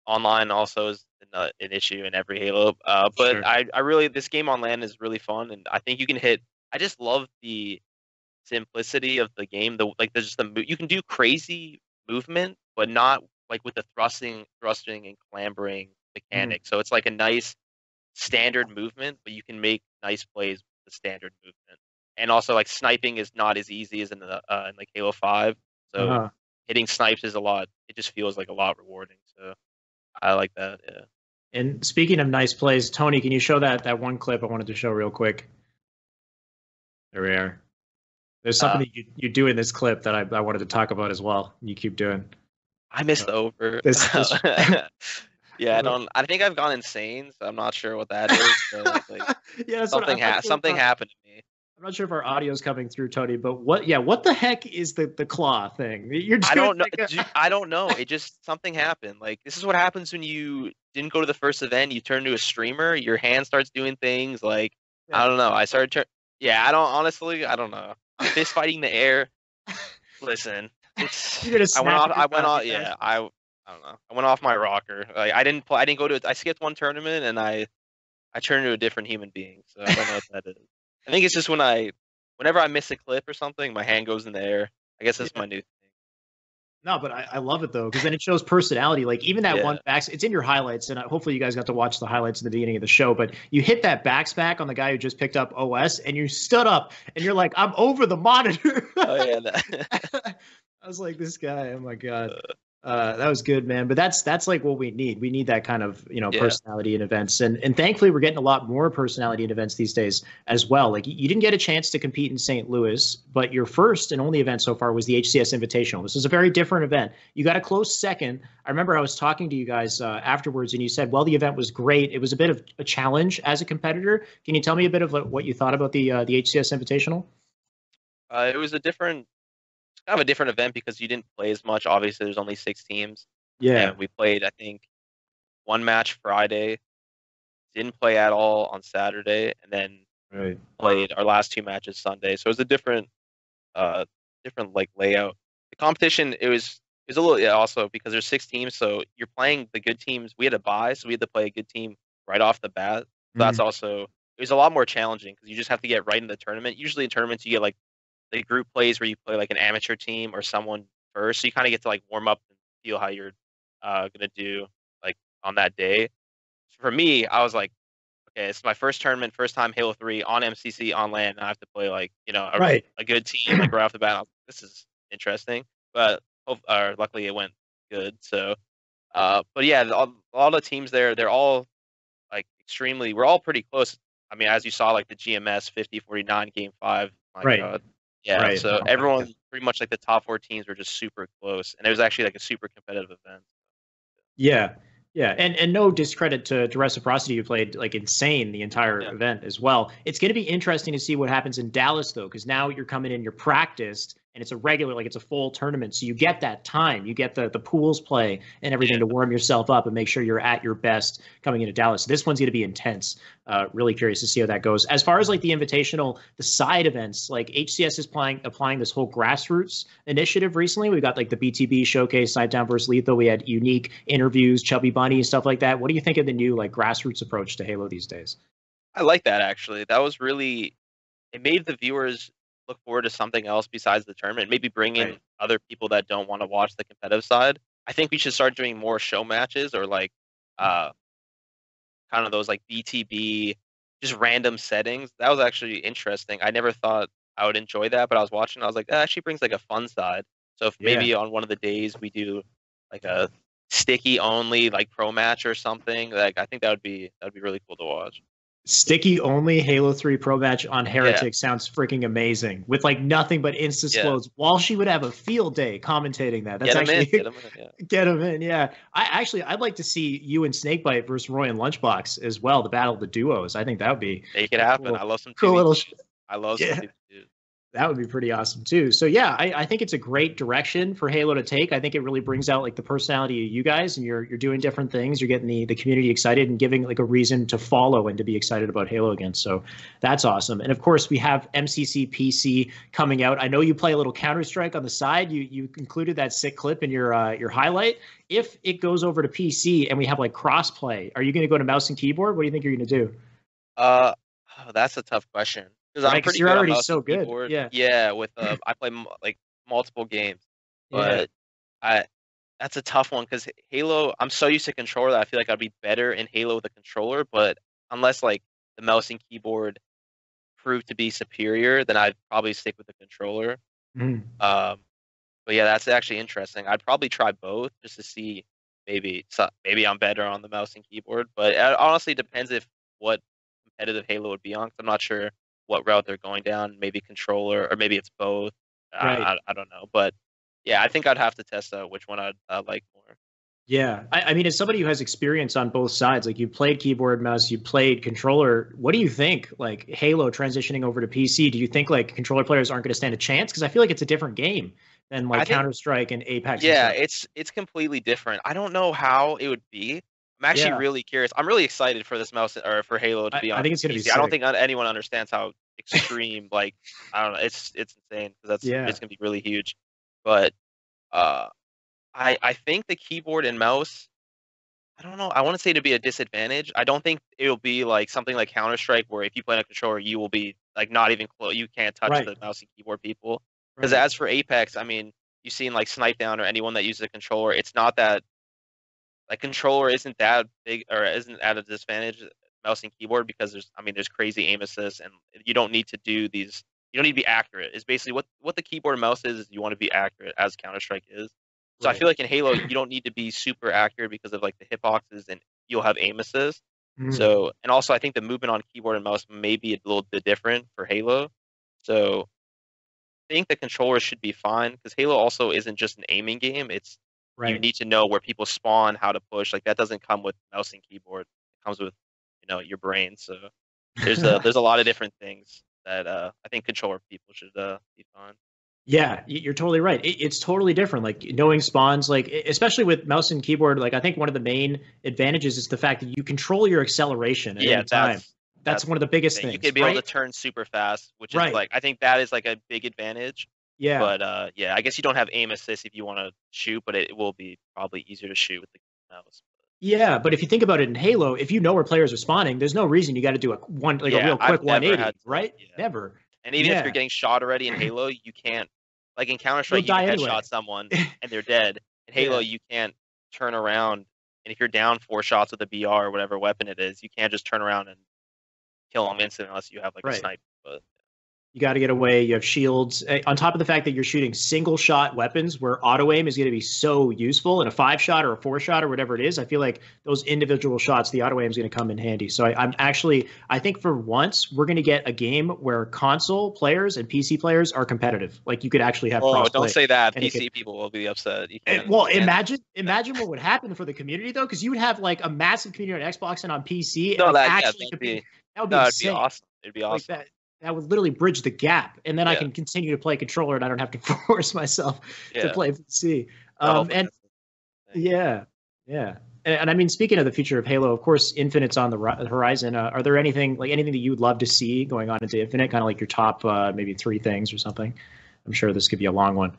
H: Online also is an issue in every Halo. But
A: Sure.
H: I really, this game on land is really fun, and I think you can hit. I just love the simplicity of the game. You can do crazy movement, but not like with the thrusting and clambering mechanic. So it's like a nice standard movement, but you can make nice plays with the standard movement. And also, like, sniping is not as easy as in like Halo 5. So hitting snipes is it just feels like a lot rewarding. So I like that. Yeah.
A: And speaking of nice plays, Tony, can you show that one clip I wanted to show real quick? There we are. There's something that you do in this clip that I wanted to talk about as well. You keep doing.
H: I missed the over. Yeah, I think I've gone insane, so I'm not sure what that is. But, like,
A: yeah,
H: something happened to me.
A: I'm not sure if our audio's coming through, Tony, but what the heck is the claw thing?
H: I don't know. I don't know. It just something happened. Like, this is what happens when you didn't go to the first event. You turn to a streamer. Your hand starts doing things. Like, I don't know. I started. I don't know. I'm fist fighting the air. Listen, I went off. Yeah, I don't know. I went off my rocker. Like, I didn't go to. I skipped one tournament and I turned into a different human being. So I don't know what that is. I think it's just whenever I miss a clip or something, my hand goes in the air. I guess that's my new thing.
A: No, but I love it though, because then it shows personality. Like, even that one back, it's in your highlights, and hopefully you guys got to watch the highlights in the beginning of the show. But you hit that backspack on the guy who just picked up OS, and you stood up, and you're like, "I'm over the monitor."
H: Oh yeah.
A: I was like, "This guy, oh my god." That was good, man. But that's like what we need. We need that kind of, personality in events. And thankfully we're getting a lot more personality in events these days as well. Like, you didn't get a chance to compete in St. Louis, but your first and only event so far was the HCS Invitational. This is a very different event. You got a close second. I remember I was talking to you guys afterwards, and you said, well, the event was great. It was a bit of a challenge as a competitor. Can you tell me a bit of what you thought about the HCS Invitational?
H: It was kind of a different event because you didn't play as much. Obviously, there's only 6 teams.
A: Yeah.
H: And we played, I think, one match Friday, didn't play at all on Saturday, and then played our last 2 matches Sunday. So it was a different like layout. The competition, it was a little also because there's 6 teams, so you're playing the good teams. We had a bye, so we had to play a good team right off the bat. So that's also, it was a lot more challenging because you just have to get right in the tournament. Usually in tournaments you get like the group plays where you play like an amateur team or someone first, so you kind of get to like warm up and feel how you're gonna do like on that day. So for me, I was like, okay, it's my first tournament, first time Halo 3 on MCC on land, and I have to play like a good team like right off the bat. I was like, this is interesting, but luckily it went good. So, but yeah, all the teams there, they're all like we're all pretty close. I mean, as you saw, like the GMS 50-49 game 5. My God. Yeah, so everyone, pretty much like the top 4 teams were just super close, and it was actually like a super competitive event.
A: Yeah, and no discredit to Reciprocity, who played like insane the entire event as well. It's going to be interesting to see what happens in Dallas though, because now you're coming in, you're practiced, and it's a regular, like it's a full tournament, so you get that time, you get the pools play and everything to warm yourself up and make sure you're at your best coming into Dallas. This one's going to be intense. Really curious to see how that goes. As far as like the invitational, the side events, like HCS is applying this whole grassroots initiative recently. We got like the BTB showcase, Night Down versus Lethal. We had unique interviews, Chubby Bunny, stuff like that. What do you think of the new like grassroots approach to Halo these days?
H: I like that, actually. That was really, it made the viewers look forward to something else besides the tournament. Maybe bring in other people that don't want to watch the competitive side. I think we should start doing more show matches or like kind of those like BTB, just random settings. That was actually interesting. I never thought I would enjoy that, but I was watching, I was like, that actually brings like a fun side. So if maybe on one of the days we do like a sticky only like pro match or something, like I think that would be really cool to watch.
A: Sticky only Halo 3 pro match on Heretic sounds freaking amazing with like nothing but insta explodes while she would have a field day commentating that. That's get him in. Yeah. I'd like to see you and Snakebite versus Roy and Lunchbox as well. The battle of the duos. I think that would be
H: make it happen.
A: Cool,
H: I love some
A: cool little
H: I love some dudes.
A: That would be pretty awesome too. So yeah, I think it's a great direction for Halo to take. I think it really brings out like the personality of you guys, and you're doing different things. You're getting the community excited and giving like a reason to follow and to be excited about Halo again. So that's awesome. And of course, we have MCC PC coming out. I know you play a little Counter-Strike on the side. You included that sick clip in your highlight. If it goes over to PC and we have like crossplay, are you going to go to mouse and keyboard? What do you think you're going to do?
H: That's a tough question. Because I'm pretty
A: you're
H: good
A: already so good.
H: Keyboard.
A: Yeah.
H: With I play like multiple games, but that's a tough one because Halo. I'm so used to controller that I feel like I'd be better in Halo with a controller. But unless like the mouse and keyboard prove to be superior, then I'd probably stick with the controller. But yeah, that's actually interesting. I'd probably try both just to see maybe I'm better on the mouse and keyboard. But it honestly depends what competitive Halo would be on. Cause I'm not sure what route they're going down, maybe controller, or maybe it's both.
A: Right.
H: I don't know. But yeah, I think I'd have to test out which one I'd like more.
A: Yeah. I mean, as somebody who has experience on both sides, like you played keyboard, mouse, you played controller, what do you think, like Halo transitioning over to PC? Do you think like controller players aren't going to stand a chance? Because I feel like it's a different game than like Counter-Strike and Apex.
H: Yeah, it's completely different. I don't know how it would be. I'm actually really curious. I'm really excited for this mouse or for Halo to be on.
A: I think it's going to be sick.
H: I don't think anyone understands how extreme. Like I don't know. It's insane because it's going to be really huge. But I think the keyboard and mouse. I don't know. I want to say to be a disadvantage. I don't think it'll be like something like Counter-Strike where if you play on a controller, you will be like not even close. You can't touch the mouse and keyboard people. Because as for Apex, I mean, you've seen like Snipedown or anyone that uses a controller. It's not that. Like controller isn't that big or isn't at a disadvantage mouse and keyboard because there's crazy aim assist and you don't need to do these. You don't need to be accurate. It's basically what the keyboard and mouse is you want to be accurate as Counter-Strike is. So I feel like in Halo you don't need to be super accurate because of like the hitboxes and you'll have aim assist. So and also I think the movement on keyboard and mouse may be a little bit different for Halo. So I think the controller should be fine because Halo also isn't just an aiming game. It's you need to know where people spawn, how to push. Like that doesn't come with mouse and keyboard. It comes with, your brain. So there's a lot of different things that I think controller people should be fine.
A: Yeah, you're totally right. It's totally different. Like knowing spawns, like especially with mouse and keyboard. Like I think one of the main advantages is the fact that you control your acceleration at any time. That's one of the biggest things.
H: You could be able to turn super fast, which is like I think that is like a big advantage.
A: Yeah.
H: But I guess you don't have aim assist if you want to shoot, but it will be probably easier to shoot with the mouse.
A: Yeah, but if you think about it in Halo, if you know where players are spawning, there's no reason you got to do a real quick 180, right? Never.
H: And even if you're getting shot already in Halo, you can't. Like in Counter-Strike, you can headshot someone and they're dead. In Halo, you can't turn around, and if you're down 4 shots with a BR or whatever weapon it is, you can't just turn around and kill them instantly unless you have like a sniper. But
A: you got to get away. You have shields. On top of the fact that you're shooting single shot weapons where auto aim is going to be so useful in a 5-shot or a 4-shot or whatever it is, I feel like those individual shots, the auto aim is going to come in handy. So I think for once we're going to get a game where console players and PC players are competitive. Like you could actually have crossplay.
H: Don't say that. PC people will be upset.
A: Imagine what would happen for the community though, because you would have like a massive community on Xbox and on PC.
H: No,
A: and
H: that would be awesome. It'd be awesome.
A: Like that would literally bridge the gap, and then I can continue to play controller, and I don't have to force myself to play PC. And I mean, speaking of the future of Halo, of course, Infinite's on the horizon. Are there anything that you would love to see going on into Infinite? Kind of like your top maybe 3 things or something. I'm sure this could be a long one.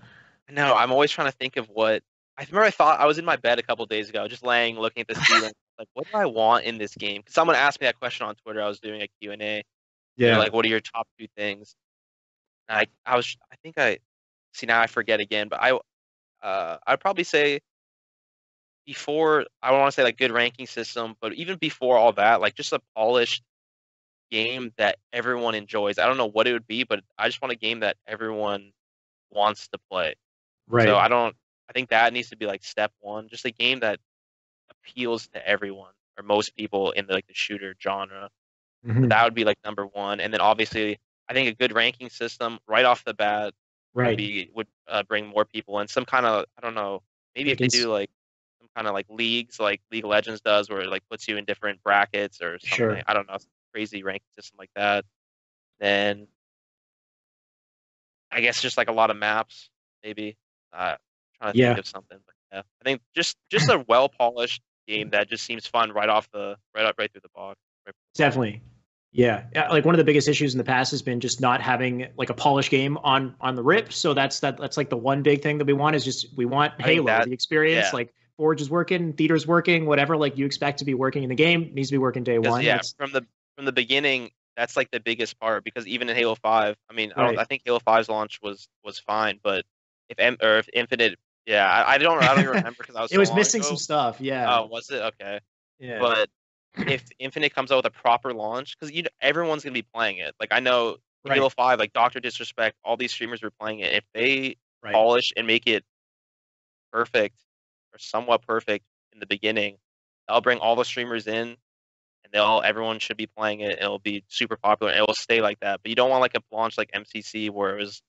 H: No, I'm always trying to think of what. I remember I thought I was in my bed a couple of days ago, just laying, looking at the ceiling, like, what do I want in this game? Because someone asked me that question on Twitter. I was doing a Q&A.
A: Yeah.
H: Like, what are your top 2 things? And now I forget again, but I'd probably say before, I don't want to say like good ranking system, but even before all that, like just a polished game that everyone enjoys. I don't know what it would be, but I just want a game that everyone wants to play.
A: Right.
H: So I think that needs to be like step 1, just a game that appeals to everyone or most people in the shooter genre.
A: Mhm.
H: That would be like number one. And then obviously, I think a good ranking system right off the bat
A: Right.
H: would bring more people in. Some kind of, I don't know, maybe if they do like some kind of like leagues, like League of Legends does, where it like puts you in different brackets or something.
A: Sure.
H: I don't know, some crazy ranking system like that. Then I guess just like a lot of maps, maybe. Trying to think of something, but yeah, I think just a well polished game that just seems fun right through the box.
A: Definitely. Yeah. Like one of the biggest issues in the past has been just not having like a polished game on the rip. So that's like the one big thing that we want is just we want Halo, the experience. Like Forge is working, Theater's working, whatever like you expect to be working in the game needs to be working day one.
H: Yeah, from the beginning, that's like the biggest part because even in Halo 5, I mean, I think Halo 5's launch was fine, but if Infinite, I don't even remember because I was.
A: It was missing some stuff. Yeah.
H: Oh, was it? Okay.
A: Yeah.
H: But if Infinite comes out with a proper launch, because everyone's gonna be playing it. Like I know Halo 5, like Dr. Disrespect, all these streamers were playing it. If they polish and make it perfect or somewhat perfect in the beginning, I'll bring all the streamers in, and everyone should be playing it. And it'll be super popular. And it will stay like that. But you don't want like a launch like MCC where it was.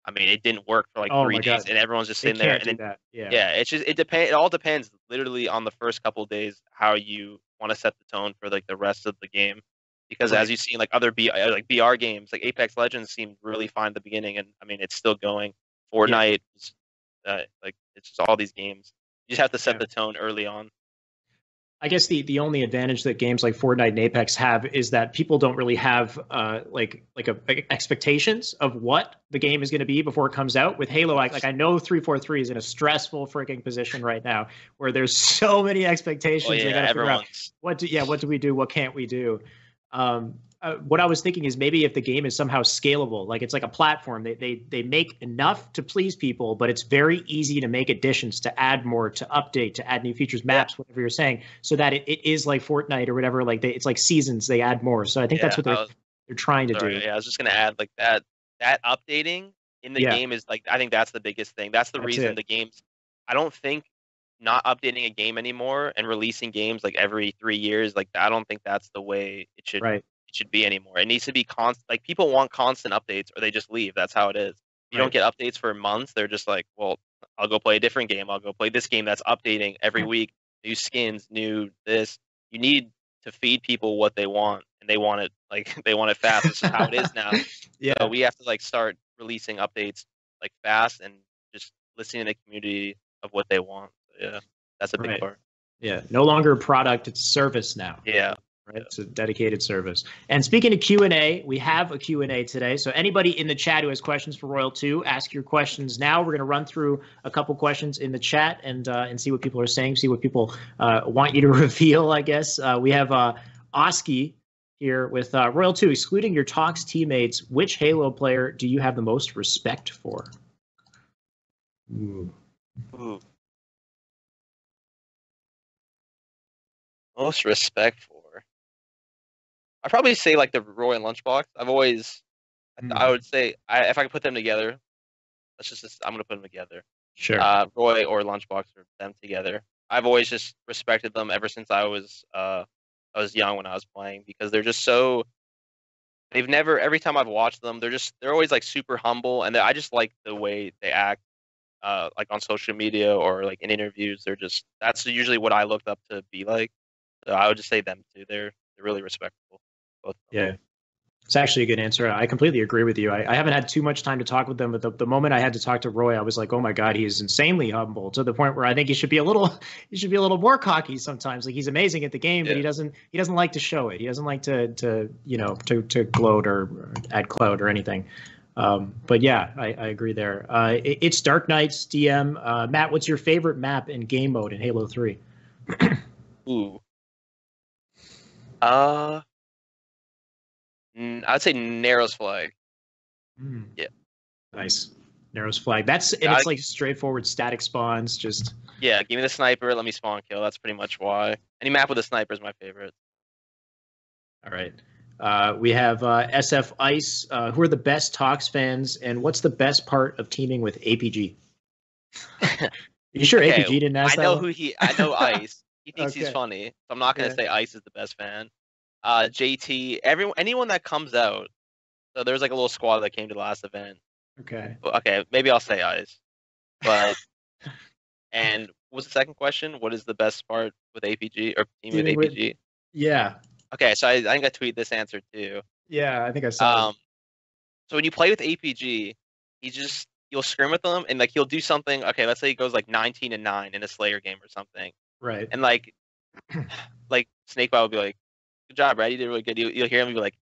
H: I mean, it didn't work for like 3 days, and everyone's just sitting there. And then, it's just it all depends literally on the first couple of days how you want to set the tone for like the rest of the game. Because as you see in like other BR games, like Apex Legends seemed really fine at the beginning, and I mean it's still going. Fortnite, like it's just all these games. You just have to set the tone early on.
A: I guess the only advantage that games like Fortnite and Apex have is that people don't really have expectations of what the game is going to be before it comes out. With Halo, I know 343 is in a stressful freaking position right now where there's so many expectations. They got to figure out what do we do, what can't we do. What I was thinking is maybe if the game is somehow scalable, like it's like a platform, they make enough to please people, but it's very easy to make additions, to add more, to update, to add new features, maps, whatever you're saying, so that it is like Fortnite or whatever. Like it's like seasons, they add more. So I think that's what they're trying to do.
H: Yeah, I was just gonna add like that updating in the game is like I think that's the biggest thing. That's the reason the games. I don't think not updating a game anymore and releasing games like every 3 years, like I don't think that's the way it should. It should be anymore. It needs to be constant. Like people want constant updates, or they just leave. That's how it is. You don't get updates for months. They're just like, well, I'll go play a different game. I'll go play this game that's updating every week. New skins, new this. You need to feed people what they want, and they want it they want it fast. This is how it is now. So we have to like start releasing updates like fast and just listening to the community of what they want. Yeah, that's a big part.
A: Yeah, no longer a product; it's a service now.
H: Yeah.
A: Right, it's a dedicated service. And speaking of Q&A, we have a Q&A today. So anybody in the chat who has questions for Royal 2, ask your questions now. We're going to run through a couple questions in the chat and see what people are saying, see what people want you to reveal, I guess. We have Oski here with Royal 2. Excluding your Talks teammates, which Halo player do you have the most respect for?
H: Ooh. Most respect for? I'd probably say like the Roy and Lunchbox. I would say if I could put them together, I'm gonna put them together.
A: Sure.
H: Roy or Lunchbox or them together. I've always just respected them ever since I was young when I was playing because they're just so. Every time I've watched them, they're always like super humble, and I just like the way they act, like on social media or like in interviews. That's usually what I looked up to be like. So I would just say them too. They're really respectable.
A: Yeah, it's actually a good answer. I completely agree with you. I haven't had too much time to talk with them, but the moment I had to talk to Roy, I was like, oh my God, he is insanely humble to the point where I think he should be a little more cocky sometimes. Like he's amazing at the game, but he doesn't like to show it. He doesn't like to gloat or add clout or anything. But yeah, I agree there. It's Dark Knights DM. Matt, what's your favorite map in game mode in Halo 3?
H: Ooh. I'd say Narrow's Flag. Yeah.
A: Nice. Narrow's Flag. It's like straightforward static spawns. Just
H: give me the sniper. Let me spawn kill. That's pretty much why. Any map with a sniper is my favorite.
A: All right. We have SF Ice. Who are the best Talks fans, and what's the best part of teaming with APG? You sure APG didn't ask that?
H: I know Ice. He thinks he's funny. So I'm not gonna say Ice is the best fan. JT, anyone that comes out. So there's like a little squad that came to the last event.
A: Okay.
H: Okay, maybe I'll say Ice. But and what's the second question? What is the best part with APG or team with APG?
A: Yeah.
H: Okay, so I think I tweeted this answer too.
A: Yeah, I think I saw it.
H: So when you play with APG, you'll scrim with him and like he'll do something. Okay, let's say he goes like 19-9 in a Slayer game or something.
A: Right.
H: And like Snakebite will be like, "Good job, Brad. You did really good." You'll hear him be like,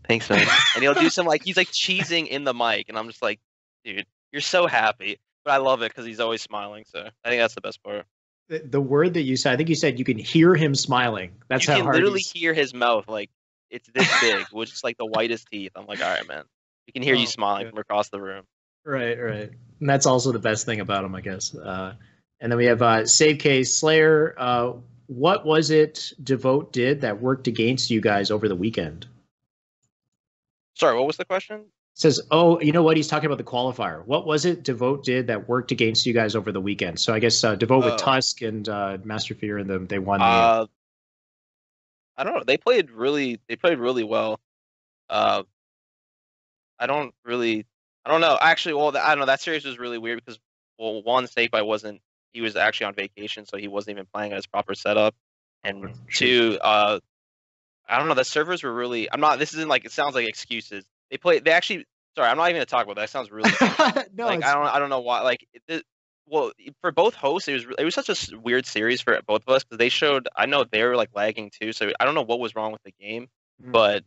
H: "Thanks, man." And he'll do some like he's like cheesing in the mic, and I'm just like, "Dude, you're so happy." But I love it because he's always smiling. So I think that's the best part.
A: The word that you said, I think you said you can hear him smiling. That's how hard.
H: You can literally hear his mouth, like it's this big, which is like the whitest teeth. I'm like, all right, man. You can hear you smiling from across the room.
A: Right. And that's also the best thing about him, I guess. And then we have Save Case Slayer. What was it Devote did that worked against you guys over the weekend?
H: Sorry, what was the question?
A: It says, oh, you know what? He's talking about the qualifier. What was it Devote did that worked against you guys over the weekend? So I guess Devote with Tusk and Master Fear and them, they won.
H: I don't know. They played really well. I don't know. Actually, well, I don't know. That series was really weird because, well, one, Snakebite he was actually on vacation, so he wasn't even playing at his proper setup. And two, I don't know. The servers were really. This isn't like it sounds like excuses. They actually. Sorry, I'm not even gonna talk about that. That sounds really.
A: No,
H: like I don't know why. Like, well, for both hosts, it was such a weird series for both of us because they showed. I know they were like lagging too, so I don't know what was wrong with the game, but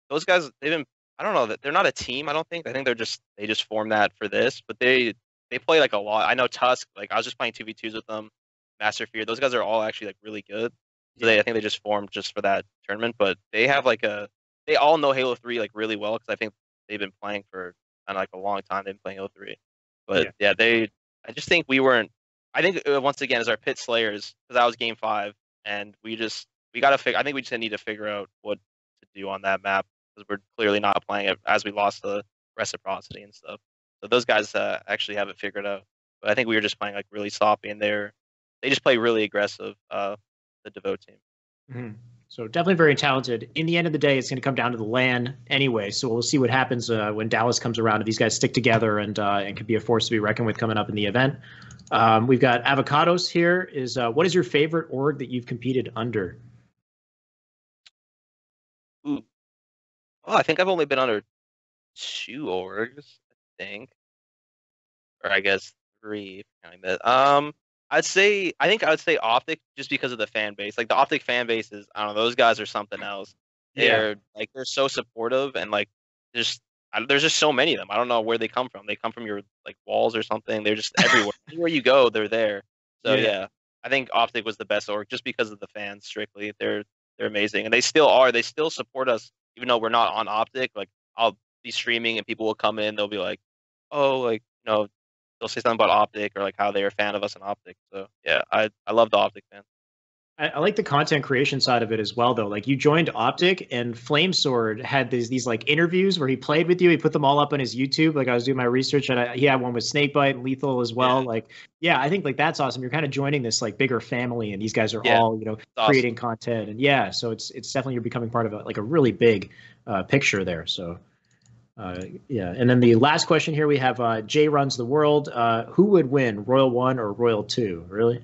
H: those guys they've been. I don't know that they're not a team. I don't think. I think they just formed that for this, but they play like a lot. I know Tusk. Like I was just playing 2v2s with them. Master Fear. Those guys are all actually like really good. So I think they just formed just for that tournament. But they have they all know Halo 3 like really well because I think they've been playing for like a long time. They've been playing Halo 3. But I just think we weren't. I think once again as our pit slayers because that was game 5 and we got to figure. I think we just need to figure out what to do on that map because we're clearly not playing it as we lost the reciprocity and stuff. So those guys actually have it figured out. But I think we were just playing like really sloppy and they just play really aggressive. The Devote team.
A: Mm-hmm. So definitely very talented. In the end of the day, it's going to come down to the LAN anyway. So we'll see what happens when Dallas comes around. If these guys stick together and could be a force to be reckoned with coming up in the event. We've got Avocados here. What is your favorite org that you've competed under?
H: Ooh. Oh, I think I've only been under 2 orgs. I think, or I guess 3. Counting that. I think I would say Optic just because of the fan base. Like the Optic fan base is, I don't know, those guys are something else. They're so supportive and like there's just so many of them. I don't know where they come from. They come from your like walls or something. They're just everywhere. Anywhere you go, they're there. So yeah, I think Optic was the best org just because of the fans strictly. They're amazing and they still are. They still support us even though we're not on Optic. Like I'll be streaming and people will come in. They'll be like, oh, like they'll say something about Optic or like how they're a fan of us in Optic. So yeah, I love the Optic fan.
A: I like the content creation side of it as well, though. Like you joined Optic and Flamesword had these like interviews where he played with you. He put them all up on his YouTube. Like I was doing my research and he had one with Snakebite and Lethal as well. I think like that's awesome. You're kind of joining this like bigger family and these guys are all, creating content and so it's definitely you're becoming part of a really big picture there. So. And then the last question here we have Jay runs the world. Who would win, Royal 1 or Royal 2? Really?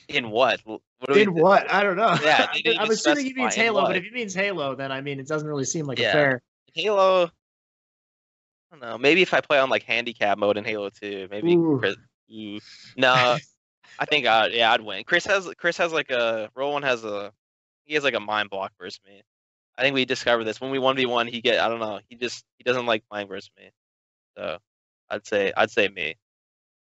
H: In what?
A: What? I don't know.
H: Yeah,
A: I'm assuming he means Halo, but if he means Halo, then it doesn't really seem like a fair.
H: Halo. I don't know. Maybe if I play on like handicap mode in Halo 2, maybe. No, I think I'd win. Chris has like Royal 1 has like a mind block versus me. I think we discovered this when we 1v1. I don't know. He doesn't like playing versus me. So I'd say me.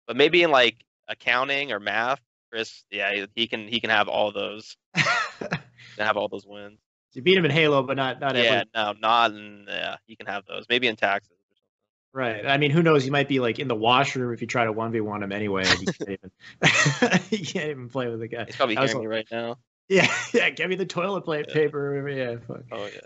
H: But maybe in like accounting or math, Chris, he can have all those. He can have all those wins.
A: You beat him in Halo, but not
H: every. Not in. He can have those. Maybe in taxes or something.
A: Right. I mean, who knows? You might be like in the washroom if you try to 1v1 him anyway. You can't even play with the guy.
H: He's probably hearing me right now.
A: Yeah, give me the toilet paper. Yeah, fuck.
H: Oh yeah.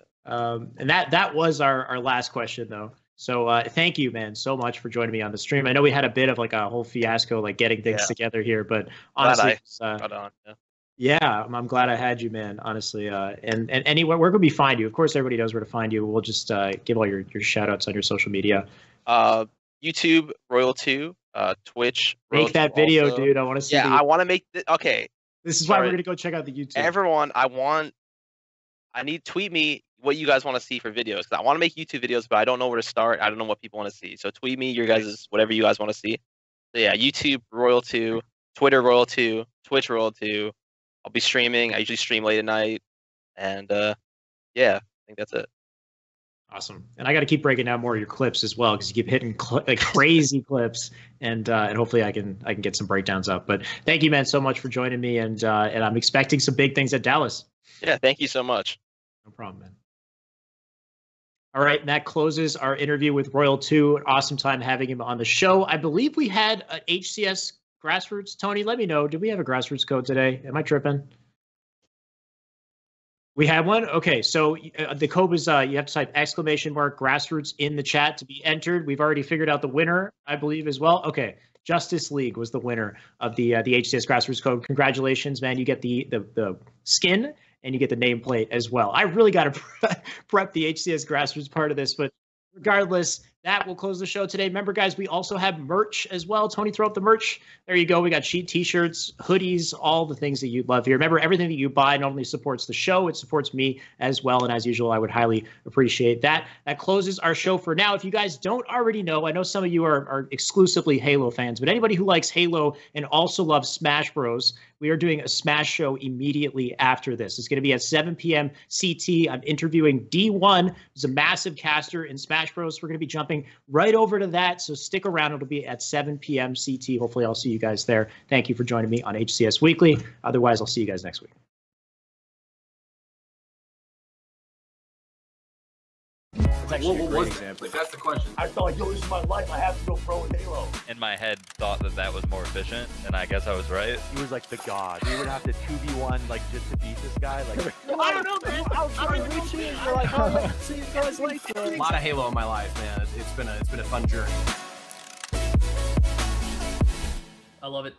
A: And that was our last question though. So thank you, man, so much for joining me on the stream. I know we had a bit of like a whole fiasco, like getting things together here, but honestly, Yeah, I'm glad I had you, man. Honestly, and anywhere, where could we find you? Of course, everybody knows where to find you. We'll just give all your shout outs on your social media.
H: YouTube Royal2, Twitch.
A: Make that video, also. Dude. I want to see.
H: Yeah, I want to make. Okay.
A: This is why we're gonna go check out the YouTube.
H: Everyone, I need tweet me what you guys want to see for videos, because I want to make YouTube videos, but I don't know where to start. I don't know what people want to see. So tweet me your guys' whatever you guys want to see. So yeah, YouTube Royal2, Twitter Royal2, Twitch Royal2. I'll be streaming. I usually stream late at night, and yeah, I think that's it.
A: Awesome. And I got to keep breaking down more of your clips as well, because you keep hitting like crazy clips, and hopefully I can get some breakdowns up. But thank you, man, so much for joining me, and I'm expecting some big things at Dallas.
H: Yeah, thank you so much.
A: No problem, man. All right, and that closes our interview with Royal2. An awesome time having him on the show. I believe we had an HCS Grassroots. Tony, let me know. Did we have a Grassroots code today? Am I tripping? We had one? Okay, so the code is you have to type !Grassroots in the chat to be entered. We've already figured out the winner, I believe, as well. Okay, Justice League was the winner of the HCS Grassroots code. Congratulations, man. You get the skin and you get the nameplate as well. I really got to prep the HCS Grassroots part of this, but regardless, that will close the show today. Remember, guys, we also have merch as well. Tony, throw up the merch. There you go. We got sheet t-shirts, hoodies, all the things that you love here. Remember, everything that you buy not only supports the show, it supports me as well. And as usual, I would highly appreciate that. That closes our show for now. If you guys don't already know, I know some of you are exclusively Halo fans, but anybody who likes Halo and also loves Smash Bros., we are doing a Smash show immediately after this. It's going to be at 7 p.m. CT. I'm interviewing D1, who's a massive caster in Smash Bros. We're going to be jumping right over to that, so stick around. It'll be at 7 p.m. CT. Hopefully I'll see you guys there. Thank you for joining me on HCS Weekly. Otherwise, I'll see you guys next week.
B: That's the question. I thought, yo, this is my life. I have to go pro in Halo.
C: In my head, thought that was more efficient, and I guess I was right.
D: He was like the god. We would have to 2v1 like just to beat this guy. Like
B: I don't know, man. I was reaching and you're like, oh, let's see you guys later.
E: A lot of Halo in my life, man. It's been a fun journey.
B: I love it.